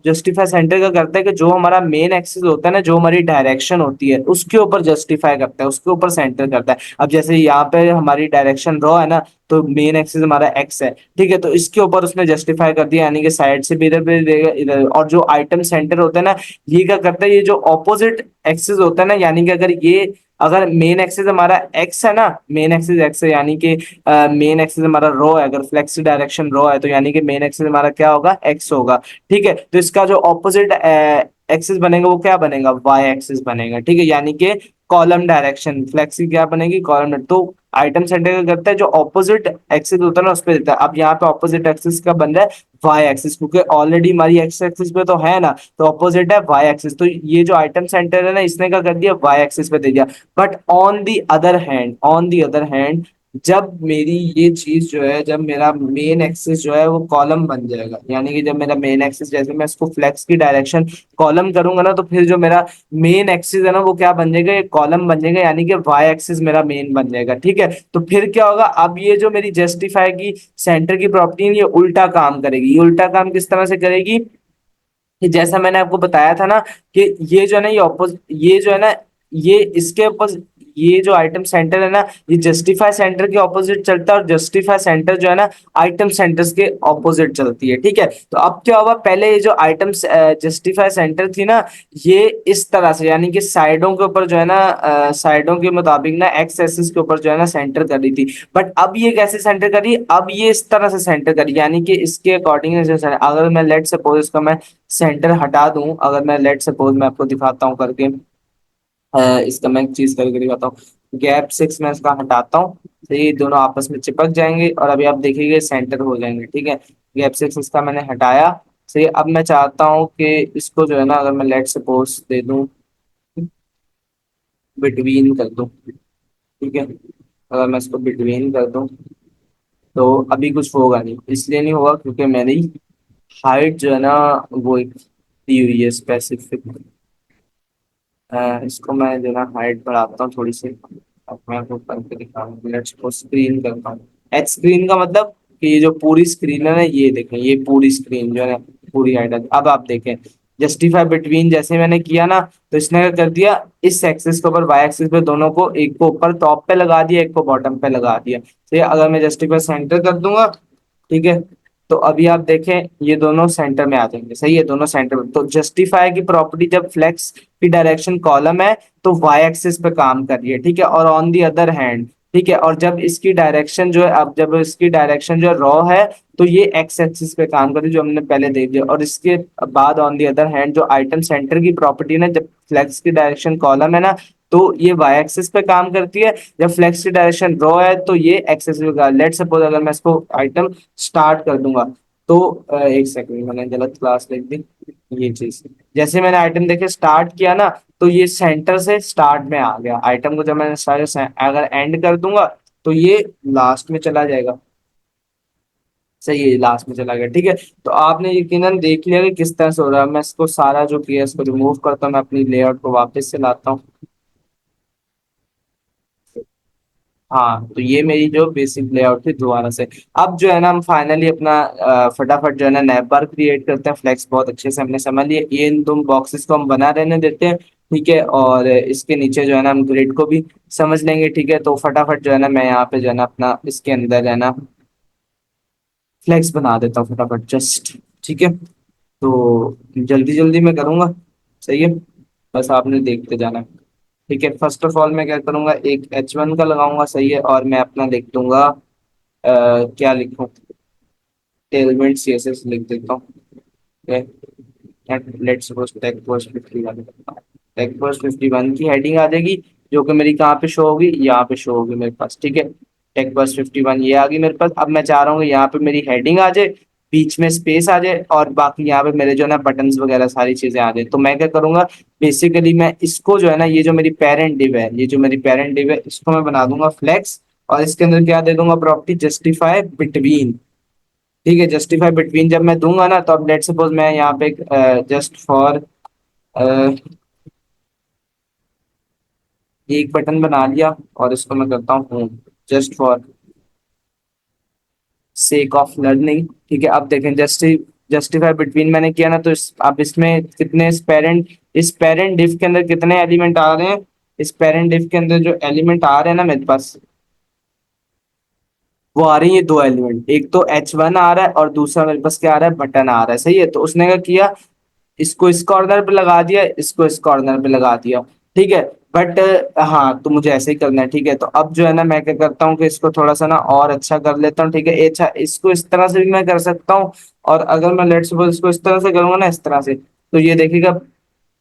जस्टिफाई सेंटर का करता है कि जो हमारा मेन एक्सिस होता है ना, जो हमारी डायरेक्शन होती है उसके ऊपर जस्टिफाई करता है, उसके ऊपर सेंटर करता है। अब जैसे यहाँ पे हमारी डायरेक्शन रॉ है ना, तो मेन एक्सिस हमारा एक्स है। ठीक है, तो इसके ऊपर उसने जस्टिफाई कर दिया, यानी कि साइड से भी इधर भी देगा इधर। और जो आइटम सेंटर होता है ना, ये क्या करता है, ये जो ऑपोजिट एक्सिस होता है ना, यानी कि अगर मेन एक्सिस हमारा एक्स है ना, मेन एक्सिस एक्स है, यानी कि मेन एक्सिस हमारा रो है, अगर फ्लेक्स डायरेक्शन रो है, तो यानी कि मेन एक्सिस हमारा क्या होगा, एक्स होगा। ठीक है, तो इसका जो ऑपोजिट एक्सिस बनेगा वो क्या बनेगा, वाई एक्सिस बनेगा। ठीक है, यानी कि कॉलम डायरेक्शन फ्लेक्स की क्या बनेगी, कॉलम। तो आइटम सेंटर का करता है, जो ऑपोजिट एक्सिस होता है ना उस पर देता है। अब यहाँ पे ऑपोजिट एक्सिस का बन रहा है वाई एक्सिस, क्योंकि ऑलरेडी हमारी एक्स एक्सिस पे तो है ना, तो ऑपोजिट है वाई एक्सिस। तो ये जो आइटम सेंटर है ना, इसने क्या कर दिया, वाई एक्सिस पे दे दिया। But on the other hand, जब मेरी ये चीज जो है, जब मेरा मेन एक्सिस जो है वो कॉलम बन जाएगा, यानी कि जब मेरा मेन एक्सिस, जैसे मैं इसको फ्लेक्स की डायरेक्शन कॉलम करूंगा ना, तो फिर जो मेरा मेन एक्सिस है ना, वो क्या बन जाएगा, एक कॉलम बन जाएगा, यानी कि वाई एक्सिस मेरा मेन बन जाएगा। ठीक है, तो फिर क्या होगा, अब ये जो मेरी जस्टिफाई की सेंटर की प्रॉपर्टी है, ये उल्टा काम करेगी। ये उल्टा काम किस तरह से करेगी, कि जैसा मैंने आपको बताया था ना, कि ये जो है ना, ये जो है ना, ये इसके ऊपर, ये जो आइटम सेंटर है ना, ये जस्टिफाई सेंटर के ऑपोजिट चलता है, और जस्टिफाई सेंटर जो है ना, आइटम सेंटर्स के ऑपोजिट चलती है। ठीक है, तो अब क्या होगा, पहले ये जो आइटम जस्टिफाई सेंटर थी ना, ये इस तरह से, यानी कि साइडों के ऊपर जो है ना, साइडों के मुताबिक ना, एक्स एक्सिस के ऊपर जो है ना सेंटर कर रही थी। बट अब ये कैसे सेंटर करी, अब ये इस तरह से सेंटर करी, यानी कि इसके अकॉर्डिंग, अगर मैं लेट सपोज इसका मैं सेंटर हटा दूं, अगर मैं लेट सपोज मैं आपको दिखाता हूँ करके, इसका मैं एक चीज करके दिखाता हूँ। गैप 6 में इसका हटाता हूँ, तो ये दोनों आपस में चिपक जाएंगे, और अभी आप देखिए सेंटर हो जाएंगे। ठीक है, गैप 6 इसका मैंने हटाया। सही, अब मैं चाहता हूँ कि इसको जो है ना, अगर मैं लेट सपोज दे दूं, बिटवीन कर दूं। ठीक है, अगर मैं इसको बिटवीन कर दूं, तो अभी कुछ होगा नहीं। इसलिए नहीं होगा क्योंकि मैंने हाइट जो है ना, वो एक दी हुई है स्पेसिफिक। इसको मैं जो ना हाइट बढ़ाता हूँ थोड़ी सी। अब मैं आपको करके दिखाऊंगा, लेट्स को स्क्रीन करता हूँ। एच स्क्रीन का मतलब कि ये जो पूरी स्क्रीन है ना, ये देखें, ये पूरी स्क्रीन जो है ना, पूरी हाइट है। अब आप देखें, जस्टिफाई बिटवीन जैसे मैंने किया ना, तो इसने क्या कर दिया, इस एक्सिस के ऊपर, वाई एक्सिस पे, दोनों को, एक को ऊपर टॉप पे लगा दिया, एक को बॉटम पे लगा दिया। तो ये अगर मैं जस्टिफाई सेंटर कर दूंगा, ठीक है, तो अभी आप देखें ये दोनों सेंटर में आ जाएंगे। सही है, दोनों सेंटर में। तो जस्टिफाई की प्रॉपर्टी, जब फ्लेक्स की डायरेक्शन कॉलम है, तो वाई एक्सिस पे काम कर रही है। ठीक है, और ऑन दी अदर हैंड, ठीक है, और जब इसकी डायरेक्शन जो है, अब जब इसकी डायरेक्शन जो है रॉ है, तो ये एक्स एक्सिस पे काम कर रही है, जो हमने पहले देख लिया। और इसके बाद ऑन दी अदर हैंड, जो आइटम सेंटर की प्रॉपर्टी ना, जब फ्लेक्स की डायरेक्शन कॉलम है ना, तो ये वाई एक्सिस पे काम करती है। जब फ्लेक्स की डायरेक्शन रॉ है, तो ये एक्स एक्सिस पे। लेट सपोज अगर मैं इसको आइटम स्टार्ट कर दूंगा, तो एक सेकंड, मैंने गलत क्लास लिख दी। ये चीज, जैसे मैंने आइटम देखे स्टार्ट किया ना, तो ये सेंटर से स्टार्ट में आ गया। आइटम को जब मैंने अगर एंड कर दूंगा, तो ये लास्ट में चला जाएगा। सही है, लास्ट में चला गया। ठीक है, तो आपने यकीनन देख लिया कि किस तरह से हो रहा है। मैं इसको सारा जो किया इसको रिमूव करता हूँ, मैं अपनी लेआउट को वापस से लाता हूँ। हाँ, तो ये मेरी जो बेसिक लेआउट थी दोबारा से। अब जो है ना, हम फाइनली अपना फटाफट जो है ना नैप बार क्रिएट करते हैं। फ्लेक्स बहुत अच्छे से हमने समझ लिया, ये इन दो बॉक्सेस को हम बना रहने देते हैं। ठीक है, और इसके नीचे जो है ना हम ग्रिड को भी समझ लेंगे। ठीक है, तो फटाफट जो है ना, मैं यहाँ पे जो है ना अपना इसके अंदर है ना फ्लेक्स बना देता हूँ फटाफट जस्ट। ठीक है, तो जल्दी जल्दी मैं करूंगा। सही है, बस आपने देखते जाना है। ठीक है, फर्स्ट ऑफ ऑल मैं क्या करूंगा, एक H1 का लगाऊंगा। सही है, और मैं अपना लिख दूंगा, क्या लिखूं, टेलमेंट CSS लिख देता हूँ। लेट्स सपोज टेक पोस्ट 50 वाले। टेक्स्ट 51 की हेडिंग आ जाएगी, जो कि मेरी कहाँ पे शो होगी, यहाँ पे शो होगी मेरे पास, ठीक है। टेक्स्ट 51 ये आ गई मेरे पास। अब मैं चाह रहा हूँ कि यहाँ पे मेरी हेडिंग आ जाए, बीच में स्पेस आ जाए, और बाकी यहाँ पे मेरे जो है ना बटन्स वगैरह सारी चीजें आ जाए। तो मैं क्या करूंगा, बेसिकली मैं इसको जो है ना, ये जो मेरी पेरेंट डिव है, ये जो मेरी पेरेंट डिव है, इसको मैं बना दूंगा फ्लेक्स, और इसके अंदर क्या दे दूंगा, प्रॉपर्टी जस्टिफाई बिटवीन। ठीक है, जस्टिफाई बिटवीन जब मैं दूंगा ना, तो अब लेट सपोज मैं यहाँ पे जस्ट फॉर एक बटन बना लिया, और इसको मैं करता हूँ home, just for sake of learning. ठीक है, अब देखें जस्टिफाई बिटवीन मैंने किया ना, तो अब इसमें कितने इस पेरेंट डिफ के अंदर कितने एलिमेंट आ रहे हैं, इस पेरेंट डिफ के अंदर जो एलिमेंट आ रहे हैं ना मेरे पास, वो आ रही है दो एलिमेंट, एक तो H1 आ रहा है, और दूसरा मेरे पास क्या आ रहा है, बटन आ रहा है। सही है, तो उसने क्या किया, इसको इस कॉर्नर पे लगा दिया, इसको इस कॉर्नर पे लगा दिया। ठीक है, बट हाँ, तो मुझे ऐसे ही करना है। ठीक है, तो अब जो है ना, मैं क्या करता हूँ कि इसको थोड़ा सा ना और अच्छा कर लेता हूँ। ठीक है, अच्छा, इसको इस तरह से भी मैं कर सकता हूँ, और अगर मैं लेट्स सपोज इसको इस तरह से करूंगा ना, इस तरह से, तो ये देखिएगा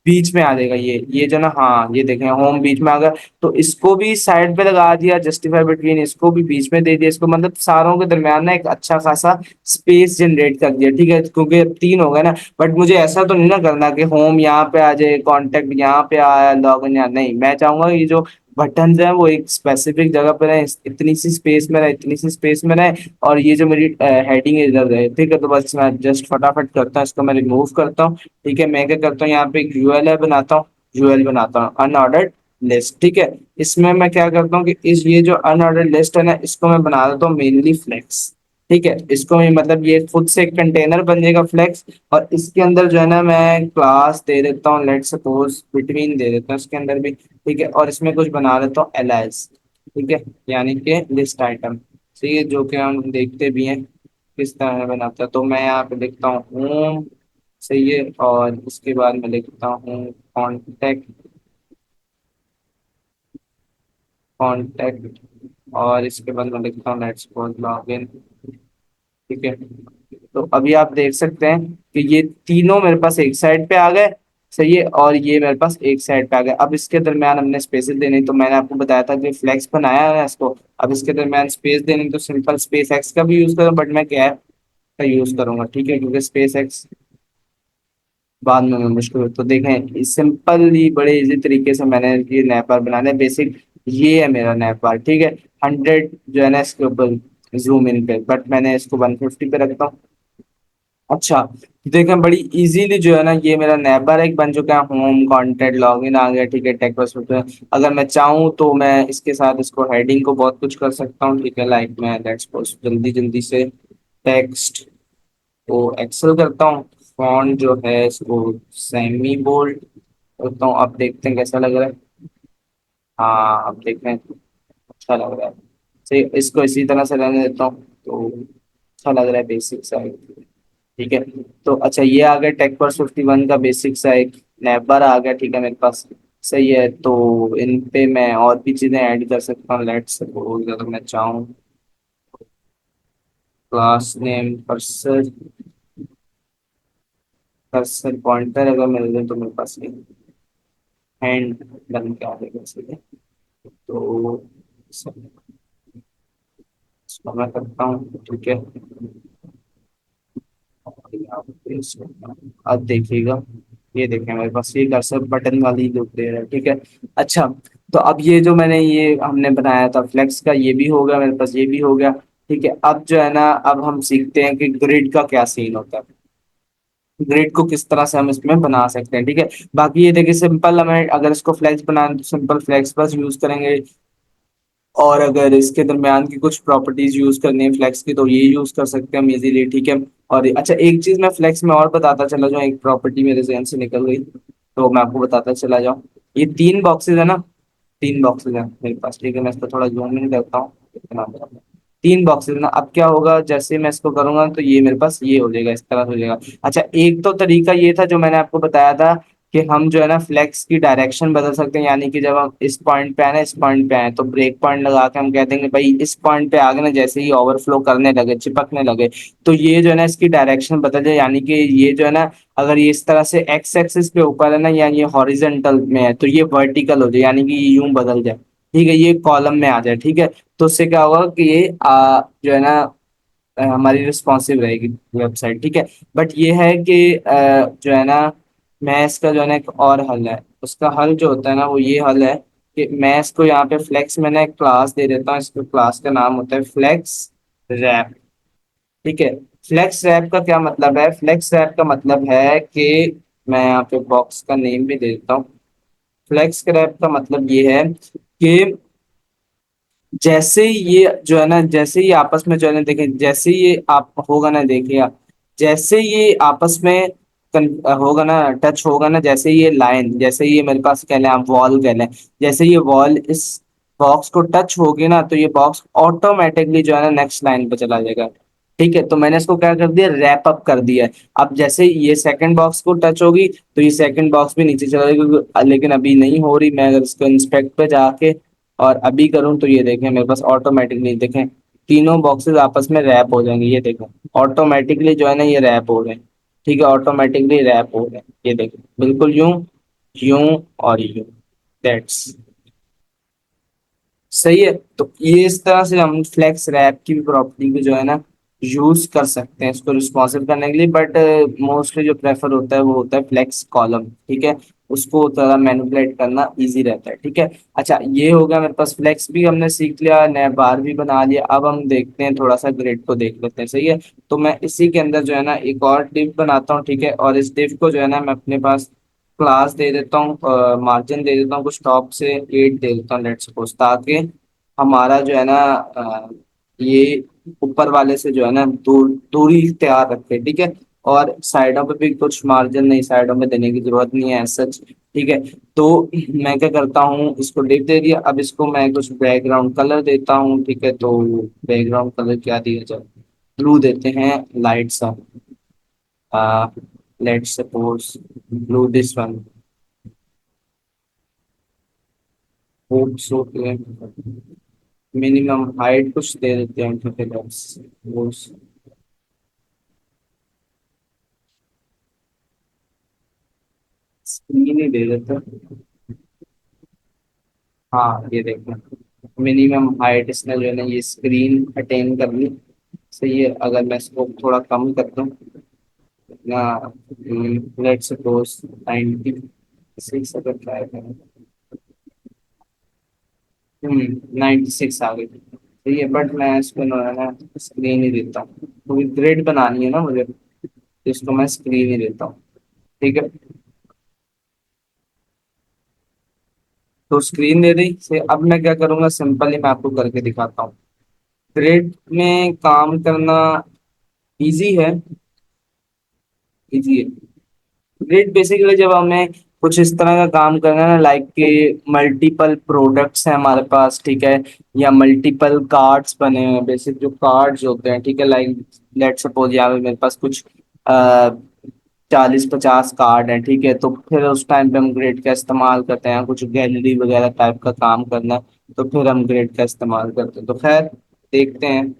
बीच में आ जाएगा, ये जो ना, हाँ ये देखें होम बीच में आ गया। तो इसको भी साइड पे लगा दिया, जस्टिफाई बिटवीन इसको भी बीच में दे दिया, इसको मतलब सारों के दरम्यान ना एक अच्छा खासा स्पेस जनरेट कर दिया। ठीक है, क्योंकि अब तीन हो गए ना। बट मुझे ऐसा तो नहीं ना करना कि होम यहाँ पे आ जाए, कॉन्टेक्ट यहाँ पे आया, लॉग इन यहाँ नहीं, मैं चाहूंगा ये जो बटन है वो एक स्पेसिफिक जगह पे रहे, इतनी सी स्पेस में रहे, इतनी सी स्पेस में रहे, और ये जो मेरी हेडिंग है इधर रहे। ठीक है, तो बस मैं जस्ट फटाफट करता हूँ, इसको मैं रिमूव करता हूँ। ठीक है, मैं क्या करता हूँ, यहाँ पे एक यूएल है बनाता हूँ, यूएल बनाता हूँ अनऑर्डर्ड लिस्ट। ठीक है, इसमें मैं क्या करता हूँ कि इस ये जो अनऑर्डर्ड लिस्ट है ना, इसको मैं बना देता हूँ मेनली फ्लेक्स। ठीक है, इसको मैं मतलब ये खुद से एक कंटेनर बन जाएगा फ्लेक्स, और इसके अंदर जो है ना मैं क्लास दे देता हूँ, लेट सपोज बिटवीन दे देता हूँ इसके अंदर भी। ठीक है, और इसमें कुछ बना देता हूँ एलाइस। ठीक है, यानी कि लिस्ट आइटम। सही है, जो कि हम देखते भी हैं किस तरह बनाता है। तो मैं यहाँ पे लिखता हूँ होम, सही है, और उसके बाद मैं लिखता हूँ कॉन्टेक्ट, कॉन्टेक्ट, और इसके बाद मैं लिखता हूँ लेट्स सपोज लॉगिन। ठीक है, तो अभी आप देख सकते हैं कि ये तीनों मेरे पास एक साइड पे आ गए। सही है, और ये मेरे पास एक साइड पे आ गए। अब इसके दरमियान हमने स्पेसेस देने, तो मैंने आपको बताया था कि फ्लेक्स बनाया है इसको। अब इसके दरमियान स्पेस देने, तो सिंपल स्पेस एक्स का भी यूज करूँ, बट मैं क्या का यूज करूंगा। ठीक है, क्योंकि स्पेस एक्स बाद में मैं मुश्किल तो देखें, सिंपली बड़े इजी तरीके से मैंने ये नैप बार बनाना है बेसिक। ये है मेरा नैप बार। ठीक है, 100 जो है ना इसके ऊपर जूम इन पे, बट मैंने इसको 150 पे रखता हूँ। अच्छा, देखें बड़ी इजीली जो है ना, ये मेरा नैप बार एक बन चुका है, होम कॉन्टेक्ट लॉगिन आ गया। ठीक है, टेक बस पे अगर मैं चाहूँ तो मैं इसके साथ इसको हेडिंग को बहुत कुछ कर सकता हूँ। ठीक है, लाइक मैं लेट्स सपोज जल्दी जल्दी से टेक्स्ट को एक्सेल करता हूँ, फॉन्ट जो है इसको सेमी बोल्ड करता हूँ। अब देखते हैं कैसा लग रहा है। हाँ, अब देखते हैं, अच्छा लग रहा है। सही, इसको इसी तरह से रहने देता हूँ, तो अच्छा लग रहा है बेसिक सा। ठीक है, तो अच्छा ये आ गया टेक पर 51 का बेसिक सा एक नैबर आ गया। ठीक है मेरे पास, सही है। तो इन पे मैं और भी चीजें ऐड कर सकता हूँ, लेट्स सपोज अगर मैं चाहूँ class name cursor, cursor pointer अगर मिल जाए तो मेरे पास ये हैंड बन के आ जाएगा। सही है, तो इसको मैं करता हूँ। ठीक है, अब देखिएगा, ये देखें मेरे पास ये कर्सर बटन वाली लुक दे रहा है। ठीक है, अच्छा, तो अब ये जो मैंने ये हमने बनाया था फ्लेक्स का, ये भी हो गया मेरे पास, ये भी हो गया। ठीक है, अब जो है ना, अब हम सीखते हैं कि ग्रिड का क्या सीन होता है, ग्रिड को किस तरह से हम इसमें बना सकते हैं। ठीक है, बाकी ये देखिए सिंपल, हमें अगर इसको फ्लेक्स बनाना तो सिंपल फ्लेक्स बस यूज करेंगे, और अगर इसके दरमियान की कुछ प्रॉपर्टीज यूज करनी है फ्लेक्स की, तो ये यूज कर सकते हैं हम इजीली। ठीक है, और अच्छा एक चीज मैं फ्लेक्स में और बताता चला जाऊँ, एक प्रॉपर्टी मेरे जहन से निकल गई, तो मैं आपको बताता चला जाऊँ। ये तीन बॉक्सेस है ना, तीन बॉक्सेस हैं मेरे पास। ठीक है, मैं इसको थोड़ा जूम इन करता हूँ, इतना बड़ा। तीन बॉक्सेस ना, अब क्या होगा, जैसे मैं इसको करूंगा तो ये मेरे पास ये हो जाएगा, इस तरह से हो जाएगा। अच्छा, एक तो तरीका ये था जो मैंने आपको बताया था कि हम जो है ना फ्लेक्स की डायरेक्शन बदल सकते हैं, यानी कि जब हम इस पॉइंट पे आए ना, इस पॉइंट पे आए तो ब्रेक पॉइंट लगा के हम कह देंगे भाई इस पॉइंट पे आगे ना, जैसे ही ओवरफ्लो करने लगे, चिपकने लगे, तो ये जो है ना इसकी डायरेक्शन बदल जाए, यानी कि ये जो है ना, अगर ये इस तरह से एक्स एक्सिस पे ऊपर है ना, या ये हॉरिजेंटल में है, तो ये वर्टिकल हो जाए, यानी कि ये यूं बदल जाए, ठीक है, ये कॉलम में आ जाए, ठीक है। तो उससे क्या होगा कि ये जो है ना हमारी रिस्पॉन्सिव रहेगी वेबसाइट, ठीक है। बट ये है कि जो है ना, मैथ्स का जो है ना एक और हल है। उसका हल जो होता है ना, वो ये हल है कि मैं इसको यहाँ पे फ्लेक्स, मैंने एक क्लास दे देता हूँ, इसको क्लास का नाम होता है फ्लेक्स रैप, ठीक है। फ्लेक्स रैप का क्या मतलब है? फ्लेक्स रैप का मतलब है कि मैं यहाँ पे बॉक्स का नेम भी दे देता हूँ। फ्लेक्स रैप का मतलब ये है कि जैसे ये जो है ना, जैसे ये आपस में जो है ना, देखें, जैसे ये आप होगा ना, देखिए आप, जैसे ये आपस में होगा ना, टच होगा ना, जैसे ये लाइन, जैसे ये मेरे पास कह लें, आप वॉल कह लें, जैसे ये वॉल इस बॉक्स को टच होगी ना, तो ये बॉक्स ऑटोमेटिकली जो है ना नेक्स्ट लाइन पे चला जाएगा, ठीक है। तो मैंने इसको क्या कर दिया, रैप अप कर दिया है। अब जैसे ये सेकंड बॉक्स को टच होगी, तो ये सेकंड बॉक्स भी नीचे चला जाएगा, लेकिन अभी नहीं हो रही। मैं अगर इसको इंस्पेक्ट पे जाके और अभी करूँ, तो ये देखें मेरे पास ऑटोमेटिकली, देखें तीनों बॉक्सेस आपस में रैप हो जाएंगे, ये देखें ऑटोमेटिकली जो है ना ये रैप हो रहे हैं, ठीक है, ऑटोमेटिकली रैप हो रहे हैं, ये देखें बिल्कुल यूं, यूं और यूं, दैट्स सही है। तो ये इस तरह से हम फ्लेक्स रैप की भी प्रॉपर्टी को जो है ना यूज कर सकते हैं इसको रिस्पॉन्सिव करने के लिए, बट मोस्टली जो प्रेफर होता है वो होता है फ्लेक्स कॉलम, ठीक है। उसको थोड़ा मैनिपुलेट करना इजी रहता है, ठीक है। अच्छा, ये हो गया मेरे पास, फ्लेक्स भी हमने सीख लिया, नया बार भी बना लिया। अब हम देखते हैं, थोड़ा सा ग्रिड को देख लेते हैं, सही है। तो मैं इसी के अंदर जो है ना एक और डिव बनाता हूँ, ठीक है, और इस डिव को जो है ना मैं अपने पास क्लास दे देता हूँ, मार्जिन दे देता हूँ कुछ टॉप से 8 दे देता हूँ, लेट्स सपोज, ताकि हमारा जो है ना ये ऊपर वाले से जो है ना दूरी तैयार रखे, ठीक है। और साइडों पे भी कुछ मार्जिन नहीं, साइडों में देने की जरूरत नहीं है सच, ठीक है। तो मैं क्या करता हूँ, इसको डिप दे दिया, अब इसको मैं कुछ बैकग्राउंड कलर देता हूँ, ठीक है। तो बैकग्राउंड कलर क्या दिया जाए, ब्लू देते हैं, लाइट सा, let's suppose blue this one, hope so, minimum height कुछ दे देते हैं, ठीक है, लेट्स स्क्रीन ही दे देते हैं। हाँ, ये देखो, मिनिमम हाइट इसने जो है ना ये स्क्रीन अटेन कर ली, सही है। अगर मैं इसको थोड़ा कम कर दूं ना, लेट्स सपोज 96 अगर ट्राई करें, 96 आ गई, सही है। बट मैं इसको जो है ना स्क्रीन ही देता हूँ, क्योंकि ग्रेड बनानी है ना मुझे, तो इसको मैं स्क्रीन ही देता हूँ, ठीक है। तो स्क्रीन दे दी से, अब मैं क्या करूंगा, सिंपली मैं आपको करके दिखाता हूँ। ग्रेड में काम करना इजी है, इजी है। ग्रेड बेसिकली जब हमें कुछ इस तरह का काम करना है ना, लाइक कि मल्टीपल प्रोडक्ट्स हैं हमारे पास, ठीक है, या मल्टीपल कार्ड्स बने हैं, बेसिक जो कार्ड्स होते हैं, ठीक है, लाइक लेट सपोज यहाँ पे मेरे पास कुछ 40-50 कार्ड हैं, ठीक है। तो फिर उस टाइम पे हम ग्रेड का इस्तेमाल करते हैं, कुछ गैलरी वगैरह टाइप का काम करना है, तो फिर हम ग्रेड का इस्तेमाल करते हैं। तो खैर देखते हैं,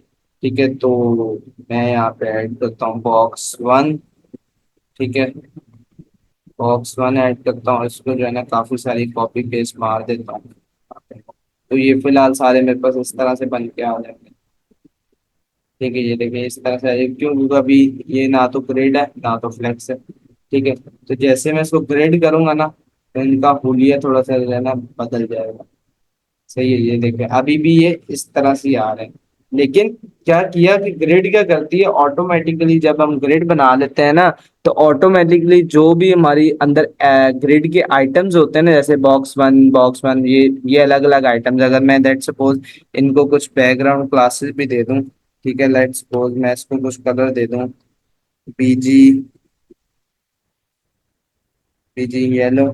ठीक है। तो मैं यहाँ पे ऐड करता हूँ बॉक्स 1, ठीक है, बॉक्स 1 ऐड करता हूँ, इसको जो है ना काफी सारी कॉपी पेस्ट मार देता हूँ। तो ये फिलहाल सारे मेरे पास इस तरह से बन के आ जाएंगे, ठीक है। ये देखिए इस तरह से क्यों, क्योंकि अभी ये ना तो ग्रेड है ना तो फ्लेक्स है, ठीक है। तो जैसे मैं इसको ग्रेड करूंगा ना, तो इनका हुलिया थोड़ा सा जो है ना बदल जाएगा, सही है। ये देखें अभी भी ये इस तरह से ही आ रहे हैं, लेकिन क्या किया कि ग्रिड क्या करती है, ऑटोमेटिकली जब हम ग्रिड बना लेते हैं ना, तो ऑटोमेटिकली जो भी हमारी अंदर ग्रिड के आइटम्स होते हैं ना, जैसे बॉक्स वन ये अलग अलग आइटम्स, अगर मैं दैट सपोज इनको कुछ बैकग्राउंड क्लासेस भी दे दूं, ठीक है, लेट सपोज मैं इसको कुछ कलर दे दूं, बीजी, बीजी येलो,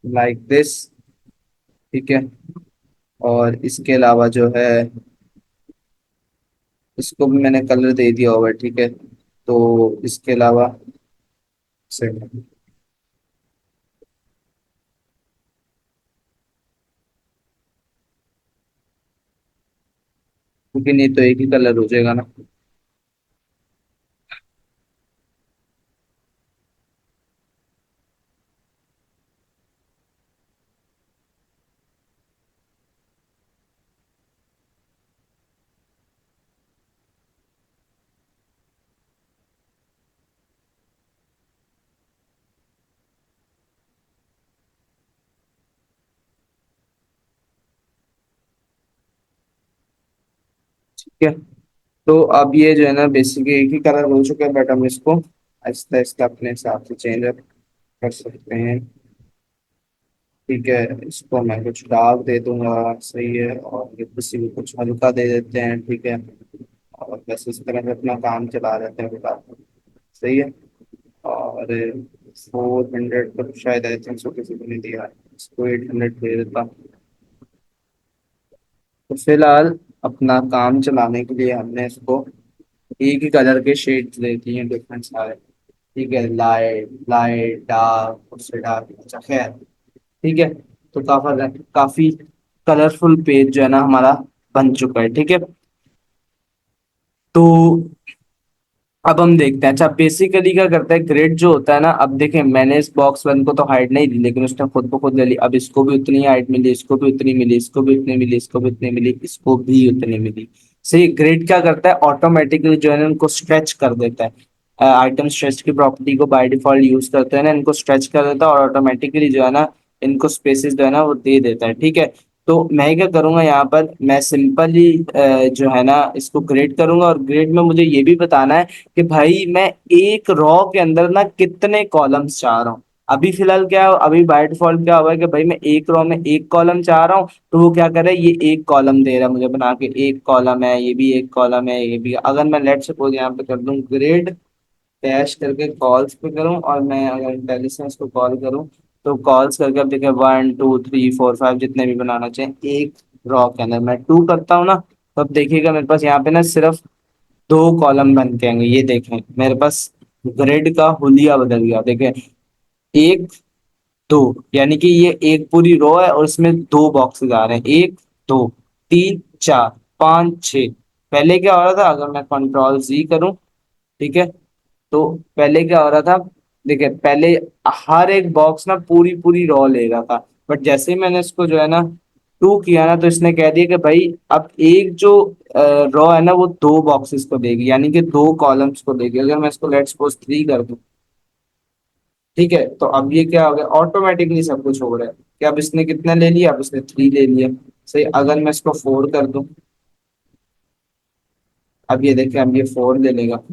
लाइक दिस, ठीक है। और इसके अलावा जो है, इसको भी मैंने कलर दे दिया होगा, ठीक है। तो इसके अलावा से क्योंकि नहीं तो एक ही कलर हो जाएगा ना। ठीक है, तो अब ये जो है ना बेसिकली एक ही कलर हो चुका है, बट हम इसको आहिस्ता आहिस्ता अपने हिसाब से चेंज कर सकते हैं। ठीक है, इसको मैं कुछ डार्क दे दूंगा, सही है, और ये किसी को कुछ हल्का दे देते हैं। ठीक है, और बस इस तरह से अपना काम चला देते हैं बेटा। सही है। और 400 तो शायद आई थिंक सो किसी को नहीं दिया है, इसको 800 दे देता। तो फिलहाल अपना काम चलाने के लिए हमने इसको एक ही कलर के शेड्स दे दिए हैं, डिफरेंट सारे। ठीक है, लाइट लाइट डार्क, उससे डार्क, अच्छा खैर। ठीक है, तो काफी काफी कलरफुल पेज जो है ना हमारा बन चुका है। ठीक है, तो अब हम देखते हैं। अच्छा, बेसिकली क्या करता है ग्रेड जो होता है ना, अब देखें मैंने इस बॉक्स वन को तो हाइट नहीं दी, लेकिन उसने खुद को खुद ले ली। अब इसको भी उतनी हाइट मिली, इसको भी उतनी मिली, इसको भी उतनी मिली, इसको भी उतनी मिली, इसको भी उतनी मिली। सही, ग्रेड क्या करता है ऑटोमेटिकली जो है ना उनको स्ट्रेच कर देता है। आइटम स्ट्रेच की प्रॉपर्टी को बाय डिफॉल्ट यूज करते हैं ना, इनको स्ट्रेच कर देता है और ऑटोमेटिकली जो है ना इनको स्पेसेस जो है ना वो दे देता है। ठीक है, तो मैं क्या करूंगा यहाँ पर, मैं सिंपली जो है ना इसको ग्रेड करूंगा, और ग्रेड में मुझे ये भी बताना है कि भाई मैं एक रॉ के अंदर ना कितने कॉलम्स चाह रहा हूँ। अभी फिलहाल क्या, अभी बाय डिफॉल्ट क्या हुआ है कि भाई मैं एक रॉ में एक कॉलम चाह रहा हूँ, तो वो क्या करे, ये एक कॉलम दे रहा है मुझे बना के, एक कॉलम है, ये भी एक कॉलम है, ये भी। अगर मैं लेट सपोज यहाँ पे कर दूं ग्रेड डैश करके कॉल्स पे करूं, और मैं अगर इंटेलिजेंस को कॉल करूं, तो कॉल्स करके अब देखिए 1 2 3 4 5 जितने भी बनाना चाहिए एक रॉ के अंदर मैं 2 करता हूँ ना, तो अब देखिएगा मेरे पास यहाँ पे ना सिर्फ 2 कॉलम बन के आएंगे। ये देखें मेरे पास ग्रिड का हुलिया बदल गया, देखें 1 2, यानी कि ये एक पूरी रो है और इसमें 2 बॉक्सेस आ रहे हैं, 1 2 3 4 5 6। पहले क्या हो रहा था, अगर मैं कंट्रोल जी करूं, ठीक है, तो पहले क्या हो रहा था, देखिए पहले हर एक बॉक्स ना पूरी पूरी रॉ ले रहा था, बट जैसे ही मैंने इसको जो है ना 2 किया ना, तो इसने कह दिया कि भाई अब एक जो रॉ है ना वो 2 बॉक्सेस को देगी, यानी कि 2 कॉलम्स को देगी। अगर मैं इसको लेट्स सपोज 3 कर दूं, ठीक है, तो अब ये क्या हो गया, ऑटोमेटिकली सब कुछ हो रहा है कि अब इसने कितना ले लिया, अब इसने 3 ले लिया। सही, अगर मैं इसको 4 कर दूं, अब ये देखिए अब ये 4 ले लेगा।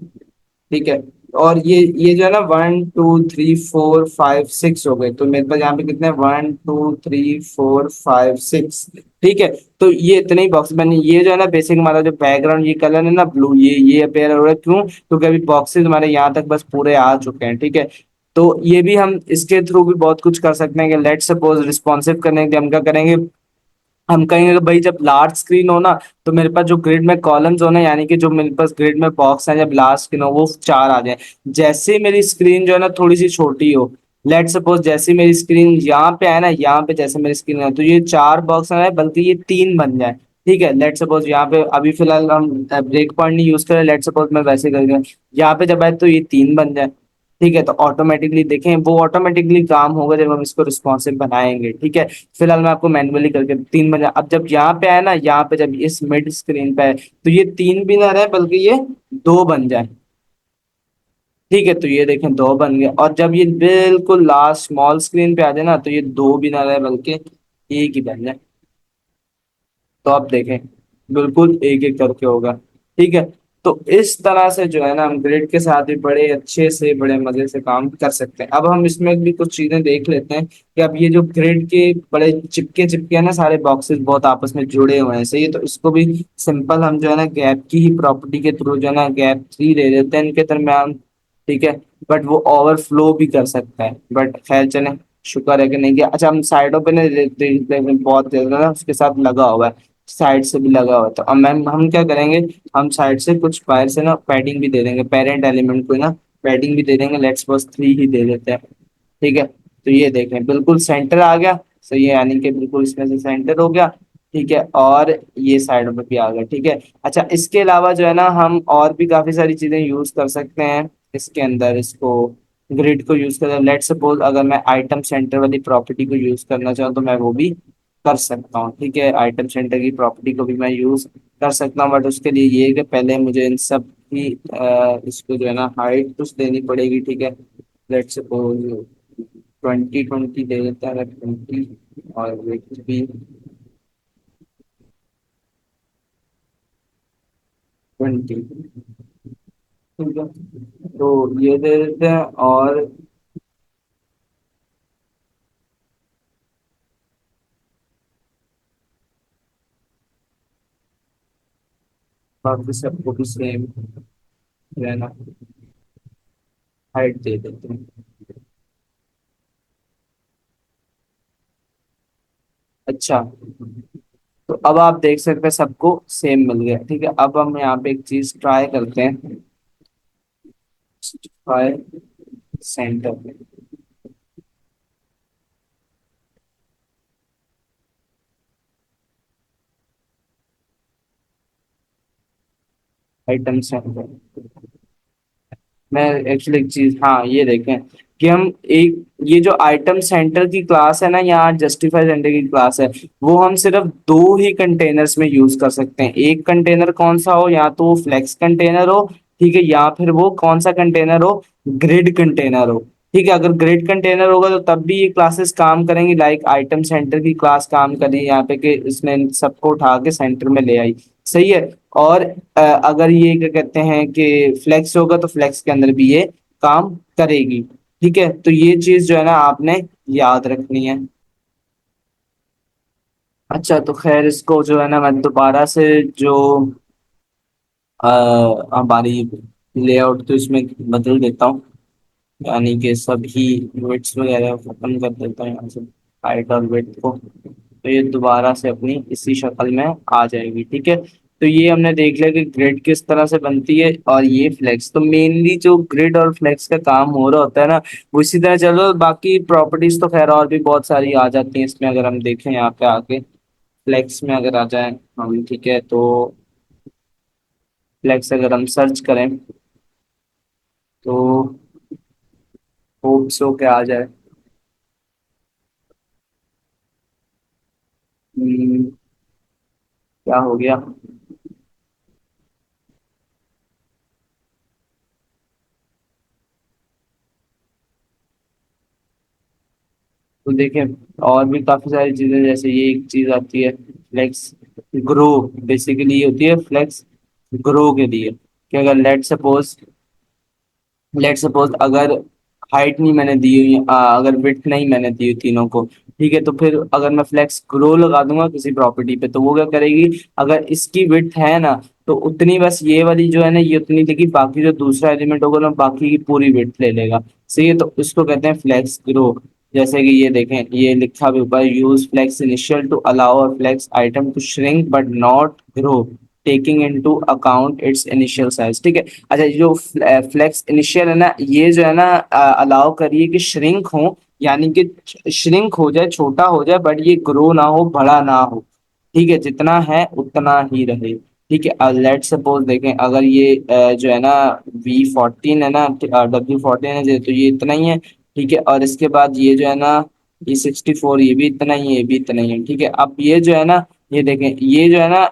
ठीक है, और ये जो है ना 1 2 3 4 5 6 हो गए, तो मेरे पास यहाँ पे कितने 1 2 3 4 5 6। ठीक है, तो ये इतने ही बॉक्स बने। ये जो है ना बेसिक हमारा जो बैकग्राउंड ये कलर है ना ब्लू, ये अपेयर हो रहा है, क्यों, क्योंकि अभी बॉक्सेस हमारे यहाँ तक बस पूरे आ चुके हैं। ठीक है, तो ये भी हम इसके थ्रू भी बहुत कुछ कर सकते हैं कि लेट सपोज रिस्पॉन्सिव करने के लिए हम क्या करेंगे, हम कहेंगे कि भाई जब लार्ज स्क्रीन हो ना, तो मेरे पास जो ग्रिड में कॉलम्स हो ना, यानी कि जो मेरे पास ग्रिड में बॉक्स है, जब लार्ज स्क्रीन हो वो 4 आ जाए। जैसे मेरी स्क्रीन जो है ना थोड़ी सी छोटी हो, लेट सपोज जैसे मेरी स्क्रीन यहाँ पे है ना, यहाँ पे जैसे मेरी स्क्रीन है, तो ये 4 बॉक्स ना है बल्कि ये 3 बन जाए। ठीक है, लेट सपोज यहाँ पे अभी फिलहाल हम ब्रेक पॉइंट नहीं यूज करें, लेट सपोज मैं वैसे कर, यहाँ पे जब आए तो ये 3 बन जाए। ठीक है, तो ऑटोमेटिकली देखें वो ऑटोमेटिकली काम होगा जब हम इसको रिस्पॉन्सिव बनाएंगे। ठीक है, फिलहाल मैं आपको मैन्युअली करके 3 बजा, अब जब यहाँ पे आए ना, यहाँ पे जब इस मिड स्क्रीन पे है, तो ये 3 भी ना रहे बल्कि ये 2 बन जाए। ठीक है, तो ये देखें 2 बन गए, और जब ये बिल्कुल लास्ट स्मॉल स्क्रीन पे आ जाए ना, तो ये 2 भी ना रहे बल्कि एक ही बन जाए। तो आप देखें बिल्कुल एक एक करके होगा। ठीक है, तो इस तरह से जो है ना हम ग्रिड के साथ भी बड़े अच्छे से बड़े मजे से काम कर सकते हैं। अब हम इसमें भी कुछ चीजें देख लेते हैं कि अब ये जो ग्रिड के बड़े चिपके चिपके हैं ना सारे बॉक्सेस बहुत आपस में जुड़े हुए हैं, सही है, तो इसको भी सिंपल हम जो है ना गैप की ही प्रॉपर्टी के थ्रू जो है ना गैप 3 दे देते हैं इनके दरम्यान। ठीक है, बट वो ओवरफ्लो भी कर सकता है, बट खैर चले, शुक्र है कि नहीं किया। अच्छा, हम साइडों पे ना बहुत ज्यादा ना उसके साथ लगा हुआ है, साइड से भी लगा हुआ था। अब मैम हम क्या करेंगे, हम साइड से कुछ वायर से ना पैडिंग भी दे देंगे, पेरेंट एलिमेंट को ना पैडिंग भी दे देंगे, लेट्स बस 3 ही दे देते हैं। ठीक है, तो ये देखें बिल्कुल सेंटर आ गया। सही है, यानी कि बिल्कुल इसमें से सेंटर हो गया। ठीक है, और ये साइड में भी आ गया। ठीक है, अच्छा इसके अलावा जो है ना हम और भी काफी सारी चीजें यूज कर सकते हैं इसके अंदर। इसको ग्रिड को यूज कर, लेट सपोज अगर मैं आइटम सेंटर वाली प्रॉपर्टी को यूज करना चाहूँ तो मैं वो भी कर सकता हूँ। ठीक है, आइटम सेंटर की प्रॉपर्टी को भी मैं यूज कर सकता हूँ, बट उसके लिए ये है कि पहले मुझे इन सब की इसको जो है ना हाइट कुछ देनी पड़ेगी। ठीक है, लेट सपोज 20 20 दे देता है, 20, और वेट भी 20। ठीक है, तो ये दे देते हैं, और बाकी सबको भी सेम रहना, हाइट दे देते हैं। अच्छा, तो अब आप देख सकते हैं सबको सेम मिल गया। ठीक है, अब हम यहाँ पे एक चीज ट्राई करते हैं, ट्राई सेंटर। आइटम सेंटर में एक्चुअली एक चीज, हाँ ये देखें कि हम एक ये जो आइटम सेंटर की क्लास है ना, यहाँ जस्टिफाई सेंटर की क्लास है, वो हम सिर्फ दो ही कंटेनर्स में यूज कर सकते हैं। एक कंटेनर कौन सा हो, या तो वो फ्लेक्स कंटेनर हो, ठीक है, या फिर वो कौन सा कंटेनर हो, ग्रिड कंटेनर हो। ठीक है, अगर ग्रिड कंटेनर होगा तो तब भी ये क्लासेस काम करेंगी, लाइक आइटम सेंटर की क्लास काम कर रही है यहाँ पे कि इसने इन सबको उठा के सेंटर में ले आई। सही है, और अगर ये क्या कहते हैं कि फ्लेक्स होगा तो फ्लेक्स के अंदर भी ये काम करेगी। ठीक है, तो ये चीज जो है ना आपने याद रखनी है। अच्छा, तो खैर इसको जो है ना मैं दोबारा से जो अ, हमारी लेआउट तो इसमें बदल देता हूँ, यानी कि सभी वेट्स वगैरह खत्म कर देता हूँ यहाँ से, हाइट और वेट को, तो ये दोबारा से अपनी इसी शक्ल में आ जाएगी। ठीक है, तो ये हमने देख लिया कि ग्रिड किस तरह से बनती है, और ये फ्लेक्स, तो मेनली जो ग्रिड और फ्लेक्स का काम हो रहा होता है ना वो इसी तरह चल रहा है। बाकी प्रॉपर्टीज तो खैर और भी बहुत सारी आ जाती हैं इसमें, अगर हम देखें यहाँ पे आके फ्लेक्स में अगर आ जाए हम, ठीक है, तो फ्लेक्स अगर हम सर्च करें तो होप सो के आ जाए। क्या हो गया, तो देखें और भी काफी सारी चीजें, जैसे ये एक चीज आती है फ्लेक्स ग्रो, बेसिकली ये होती है फ्लेक्स ग्रो के लिए कि अगर लेट सपोज अगर हाइट नहीं मैंने दी हुई, अगर विड्थ नहीं मैंने दी हुई तीनों को, ठीक है, तो फिर अगर मैं फ्लेक्स ग्रो लगा दूंगा किसी प्रॉपर्टी पे तो वो क्या करेगी, अगर इसकी विड्थ है ना तो उतनी बस ये वाली जो है ना ये उतनी देगी, बाकी जो दूसरा एलिमेंट होगा ना बाकी की पूरी विड्थ ले लेगा। सही है, तो इसको कहते हैं फ्लेक्स ग्रो। जैसे कि ये देखें, ये लिखा भी ऊपर, use flex initial to allow a flex item to shrink but not grow, taking into account its initial size. ठीक है, अच्छा ये जो फ्लेक्स इनिशियल है ना, ये जो है ना अलाउ करिए कि श्रिंक हो, यानी कि श्रिंक हो जाए, छोटा हो जाए, बट ये ग्रो ना हो, बड़ा ना हो। ठीक है, जितना है उतना ही रहे। ठीक है, लेट सपोज देखें अगर ये जो है ना V14 है ना, W14 है, तो ये इतना ही है। ठीक है, और इसके बाद ये जो है ना ये 64, ये भी इतना ही है, ये भी इतना ही है। ठीक है, अब ये जो है ना, ये देखें ये जो है ना,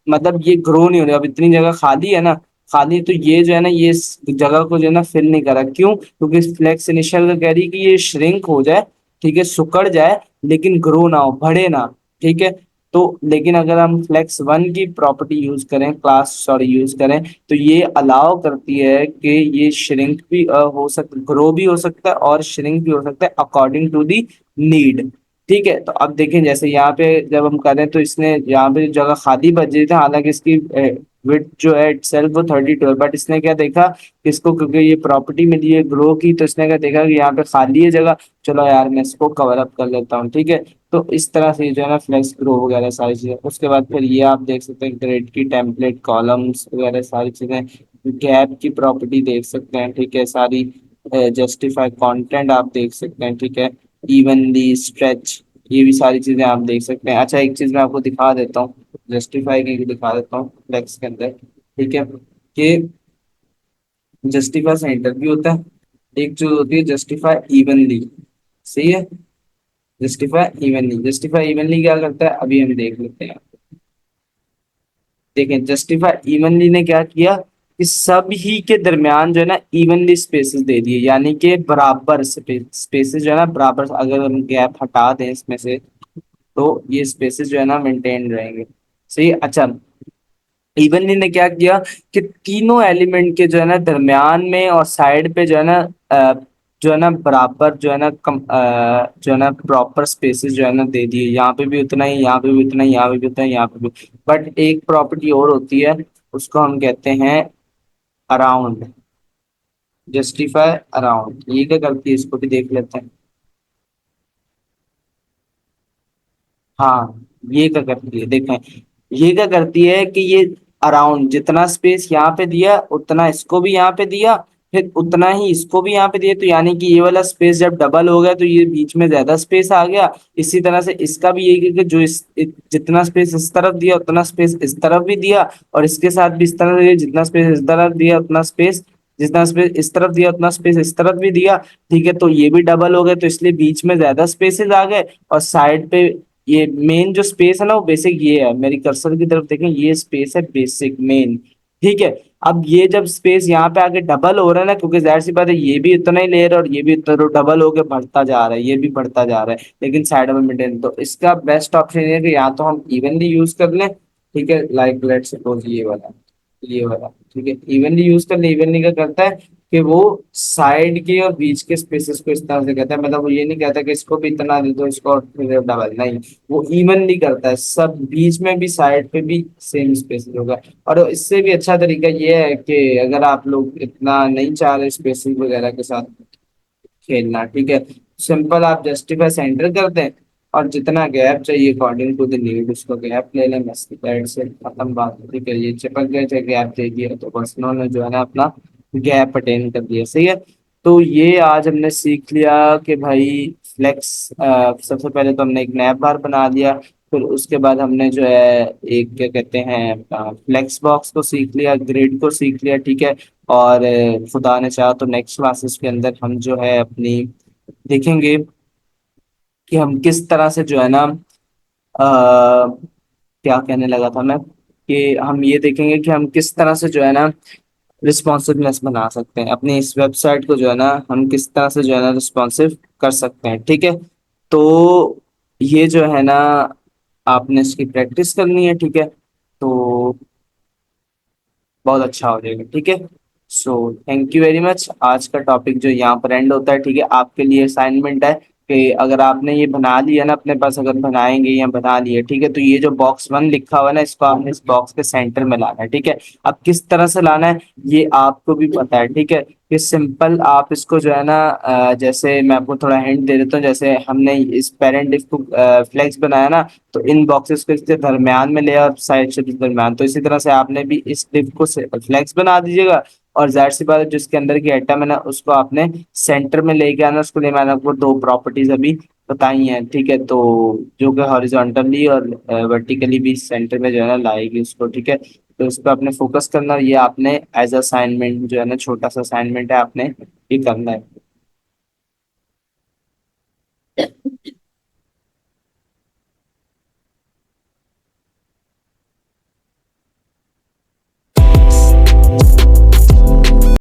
मतलब ये ग्रो नहीं हो रहा, अब इतनी जगह खाली है ना, खाली, तो ये जो है ना ये इस जगह को जो है ना फिल नहीं करा, क्यों, क्योंकि फ्लेक्स इनिशियल का कह रही है कि ये श्रिंक हो जाए, ठीक है, सुकड़ जाए, लेकिन ग्रो ना हो, बढ़े ना। ठीक है, तो लेकिन अगर हम फ्लेक्स वन की प्रॉपर्टी यूज करें, क्लास सॉरी यूज करें, तो ये अलाउ करती है कि ये श्रिंक भी हो सकता, ग्रो भी हो सकता है और श्रिंक भी हो सकता है अकॉर्डिंग टू दी नीड। ठीक है, तो अब देखें जैसे यहाँ पे जब हम करें तो इसने यहाँ पे जगह खाली बच गई थी, हालांकि इसकी विड्थ जो है इटसेल्फ वो 32 है, बट इसने क्या देखा कि इसको, क्योंकि ये प्रॉपर्टी मिली है ग्रो की, तो इसने क्या देखा कि यहाँ पे खाली है जगह, चलो यार मैं इसको कवर अप कर लेता हूँ। ठीक है, तो इस तरह से जो है ना फ्लेक्स ग्रो वगैरह सारी चीजें। उसके बाद फिर ये आप देख सकते हैं ग्रिड की टेम्पलेट कॉलम्स वगैरह सारी चीजें। गैप की प्रॉपर्टी देख सकते हैं, ठीक है, सारी। जस्टिफाई कंटेंट आप देख सकते हैं, ठीक है। इवनली स्ट्रेच, ये भी सारी चीजें आप देख सकते हैं। अच्छा, एक चीज मैं आपको दिखा देता हूँ, जस्टिफाई की दिखा देता हूँ फ्लेक्स के अंदर, ठीक है। कि जस्टिफाई सेंटर भी होता है, एक जो होती है जस्टिफाई इवनली, सही है। जस्टिफाई इवनली क्या करता है अभी हम देख लेते हैं। देखें, जस्टिफाई इवनली ने क्या किया कि सब ही के दरमियान जो है ना इवनली स्पेसेस दे दिए, यानी कि बराबर स्पेसेस जो है ना बराबर, अगर हम गैप हटा दें इसमें से तो ये स्पेसेस जो है ना मेंटेन रहेंगे, सही। अच्छा, इवनली ने क्या किया कि तीनों एलिमेंट के जो है ना दरमियान में और साइड पे जो है ना अ, जो है ना बराबर जो है ना जो है ना प्रॉपर स्पेसेस जो है ना दे दिए, यहाँ पे भी उतना ही, यहाँ पे भी उतना ही, यहाँ पे भी उतना ही, यहाँ पे भी। बट एक प्रॉपर्टी और होती है, उसको हम कहते हैं अराउंड, जस्टिफाई अराउंड। ये क्या करती है इसको भी देख लेते हैं। हाँ, ये क्या करती है देखें, ये क्या करती है कि ये अराउंड जितना स्पेस यहाँ पे दिया उतना इसको भी यहाँ पे दिया, फिर उतना ही इसको भी यहाँ पे दिया, तो यानी कि ये वाला स्पेस जब डबल हो गया तो ये बीच में ज्यादा स्पेस आ गया। इसी तरह से इसका भी यही कि जो जितना स्पेस इस तरफ दिया उतना स्पेस इस तरफ भी दिया, और इसके साथ भी इस तरह दिया, जितना स्पेस इस तरफ दिया उतना स्पेस, जितना स्पेस इस तरफ दिया उतना स्पेस इस तरफ भी दिया, ठीक है। तो ये भी डबल हो गए, तो इसलिए बीच में ज्यादा स्पेसेस आ गए, और साइड पे ये मेन जो स्पेस है ना वो बेसिक ये है, मेरी कर्सर की तरफ देखें, ये स्पेस है बेसिक मेन, ठीक है। अब ये जब स्पेस यहाँ पे आके डबल हो रहा है ना, क्योंकि जाहिर सी बात है ये भी उतना ही ले रहा है और ये भी उतना, तो डबल होके बढ़ता जा रहा है, ये भी बढ़ता जा रहा है, लेकिन साइड में मेंटेन। तो इसका बेस्ट ऑप्शन ये है कि या तो हम इवनली यूज कर लें, ठीक है, लाइक लेट सपोज ये वाला, ठीक है, इवनली यूज कर ले। इवनली का करता है कि वो साइड के और बीच के स्पेसेस को इस तरह से कहता है, मतलब वो ये नहीं कहता कि इसको भी इतना दे दो, इसको और फिर डबल नहीं, वो इवनली करता है, सब बीच में भी साइड पे भी सेम स्पेसेस होगा। और इससे भी अच्छा तरीका ये है कि अगर आप लोग इतना नहीं चाह रहे स्पेसिंग वगैरह के साथ खेलना, ठीक है, सिंपल आप जस्टिफाई सेंटर कर दें, और जितना गैप चाहिए अकॉर्डिंग टू द नीड उसको गैप ले लें, बस दैट से खत्म बात, ठीक है। ये चिपक गए थे, गैप दे दिया तो बस उन्होंने जो है ना अपना गैप अटेन कर दिया, सही है। तो ये आज हमने सीख लिया कि भाई फ्लेक्स, सबसे पहले तो हमने एक नैप बार बना दिया, फिर उसके बाद हमने जो है एक क्या कहते हैं फ्लेक्स बॉक्स को सीख लिया, ग्रिड को सीख लिया, ठीक है। और खुदा ने चाहा तो नेक्स्ट क्लासेस के अंदर हम जो है अपनी देखेंगे कि हम किस तरह से जो है ना क्या कहने लगा था मैं, कि हम ये देखेंगे कि हम किस तरह से जो है ना रिस्पॉन्सिवनेस बना सकते हैं अपनी इस वेबसाइट को, जो है ना हम किस तरह से जो है ना रिस्पॉन्सिव कर सकते हैं, ठीक है। तो ये जो है ना आपने इसकी प्रैक्टिस करनी है, ठीक है। तो बहुत अच्छा हो जाएगा, ठीक है। So thank you very much. आज का टॉपिक जो यहाँ पर एंड होता है, ठीक है। आपके लिए असाइनमेंट है कि अगर आपने ये बना लिया ना अपने पास, अगर बनाएंगे या बना लिए, ठीक है, तो ये जो बॉक्स 1 लिखा हुआ है ना, इसको आपने इस बॉक्स के सेंटर में लाना है, ठीक है। अब किस तरह से लाना है ये आपको भी पता है, ठीक है। ये सिंपल आप इसको जो है ना जैसे मैं आपको थोड़ा हिंट दे देता हूँ, जैसे हमने इस पेरेंट डिफ को फ्लेक्स बनाया ना, तो इन बॉक्सेस को इसके दरमियान में ले और साइड से भी दरमियान, तो इसी तरह से आपने भी इस डिफ को फ्लेक्स बना दीजिएगा। और जाहिर सी बात है जिसके अंदर की एटम है ना उसको आपने सेंटर में लेके आना, उसको लिए मैंने आपको दो प्रॉपर्टीज अभी बताई हैं, ठीक है। तो जो कि हॉरिजॉन्टली और वर्टिकली भी सेंटर में जो है ना लाएगी उसको, ठीक है। तो इस पर आपने फोकस करना, ये आपने एज असाइनमेंट जो है ना छोटा सा असाइनमेंट है, आपने ये करना है।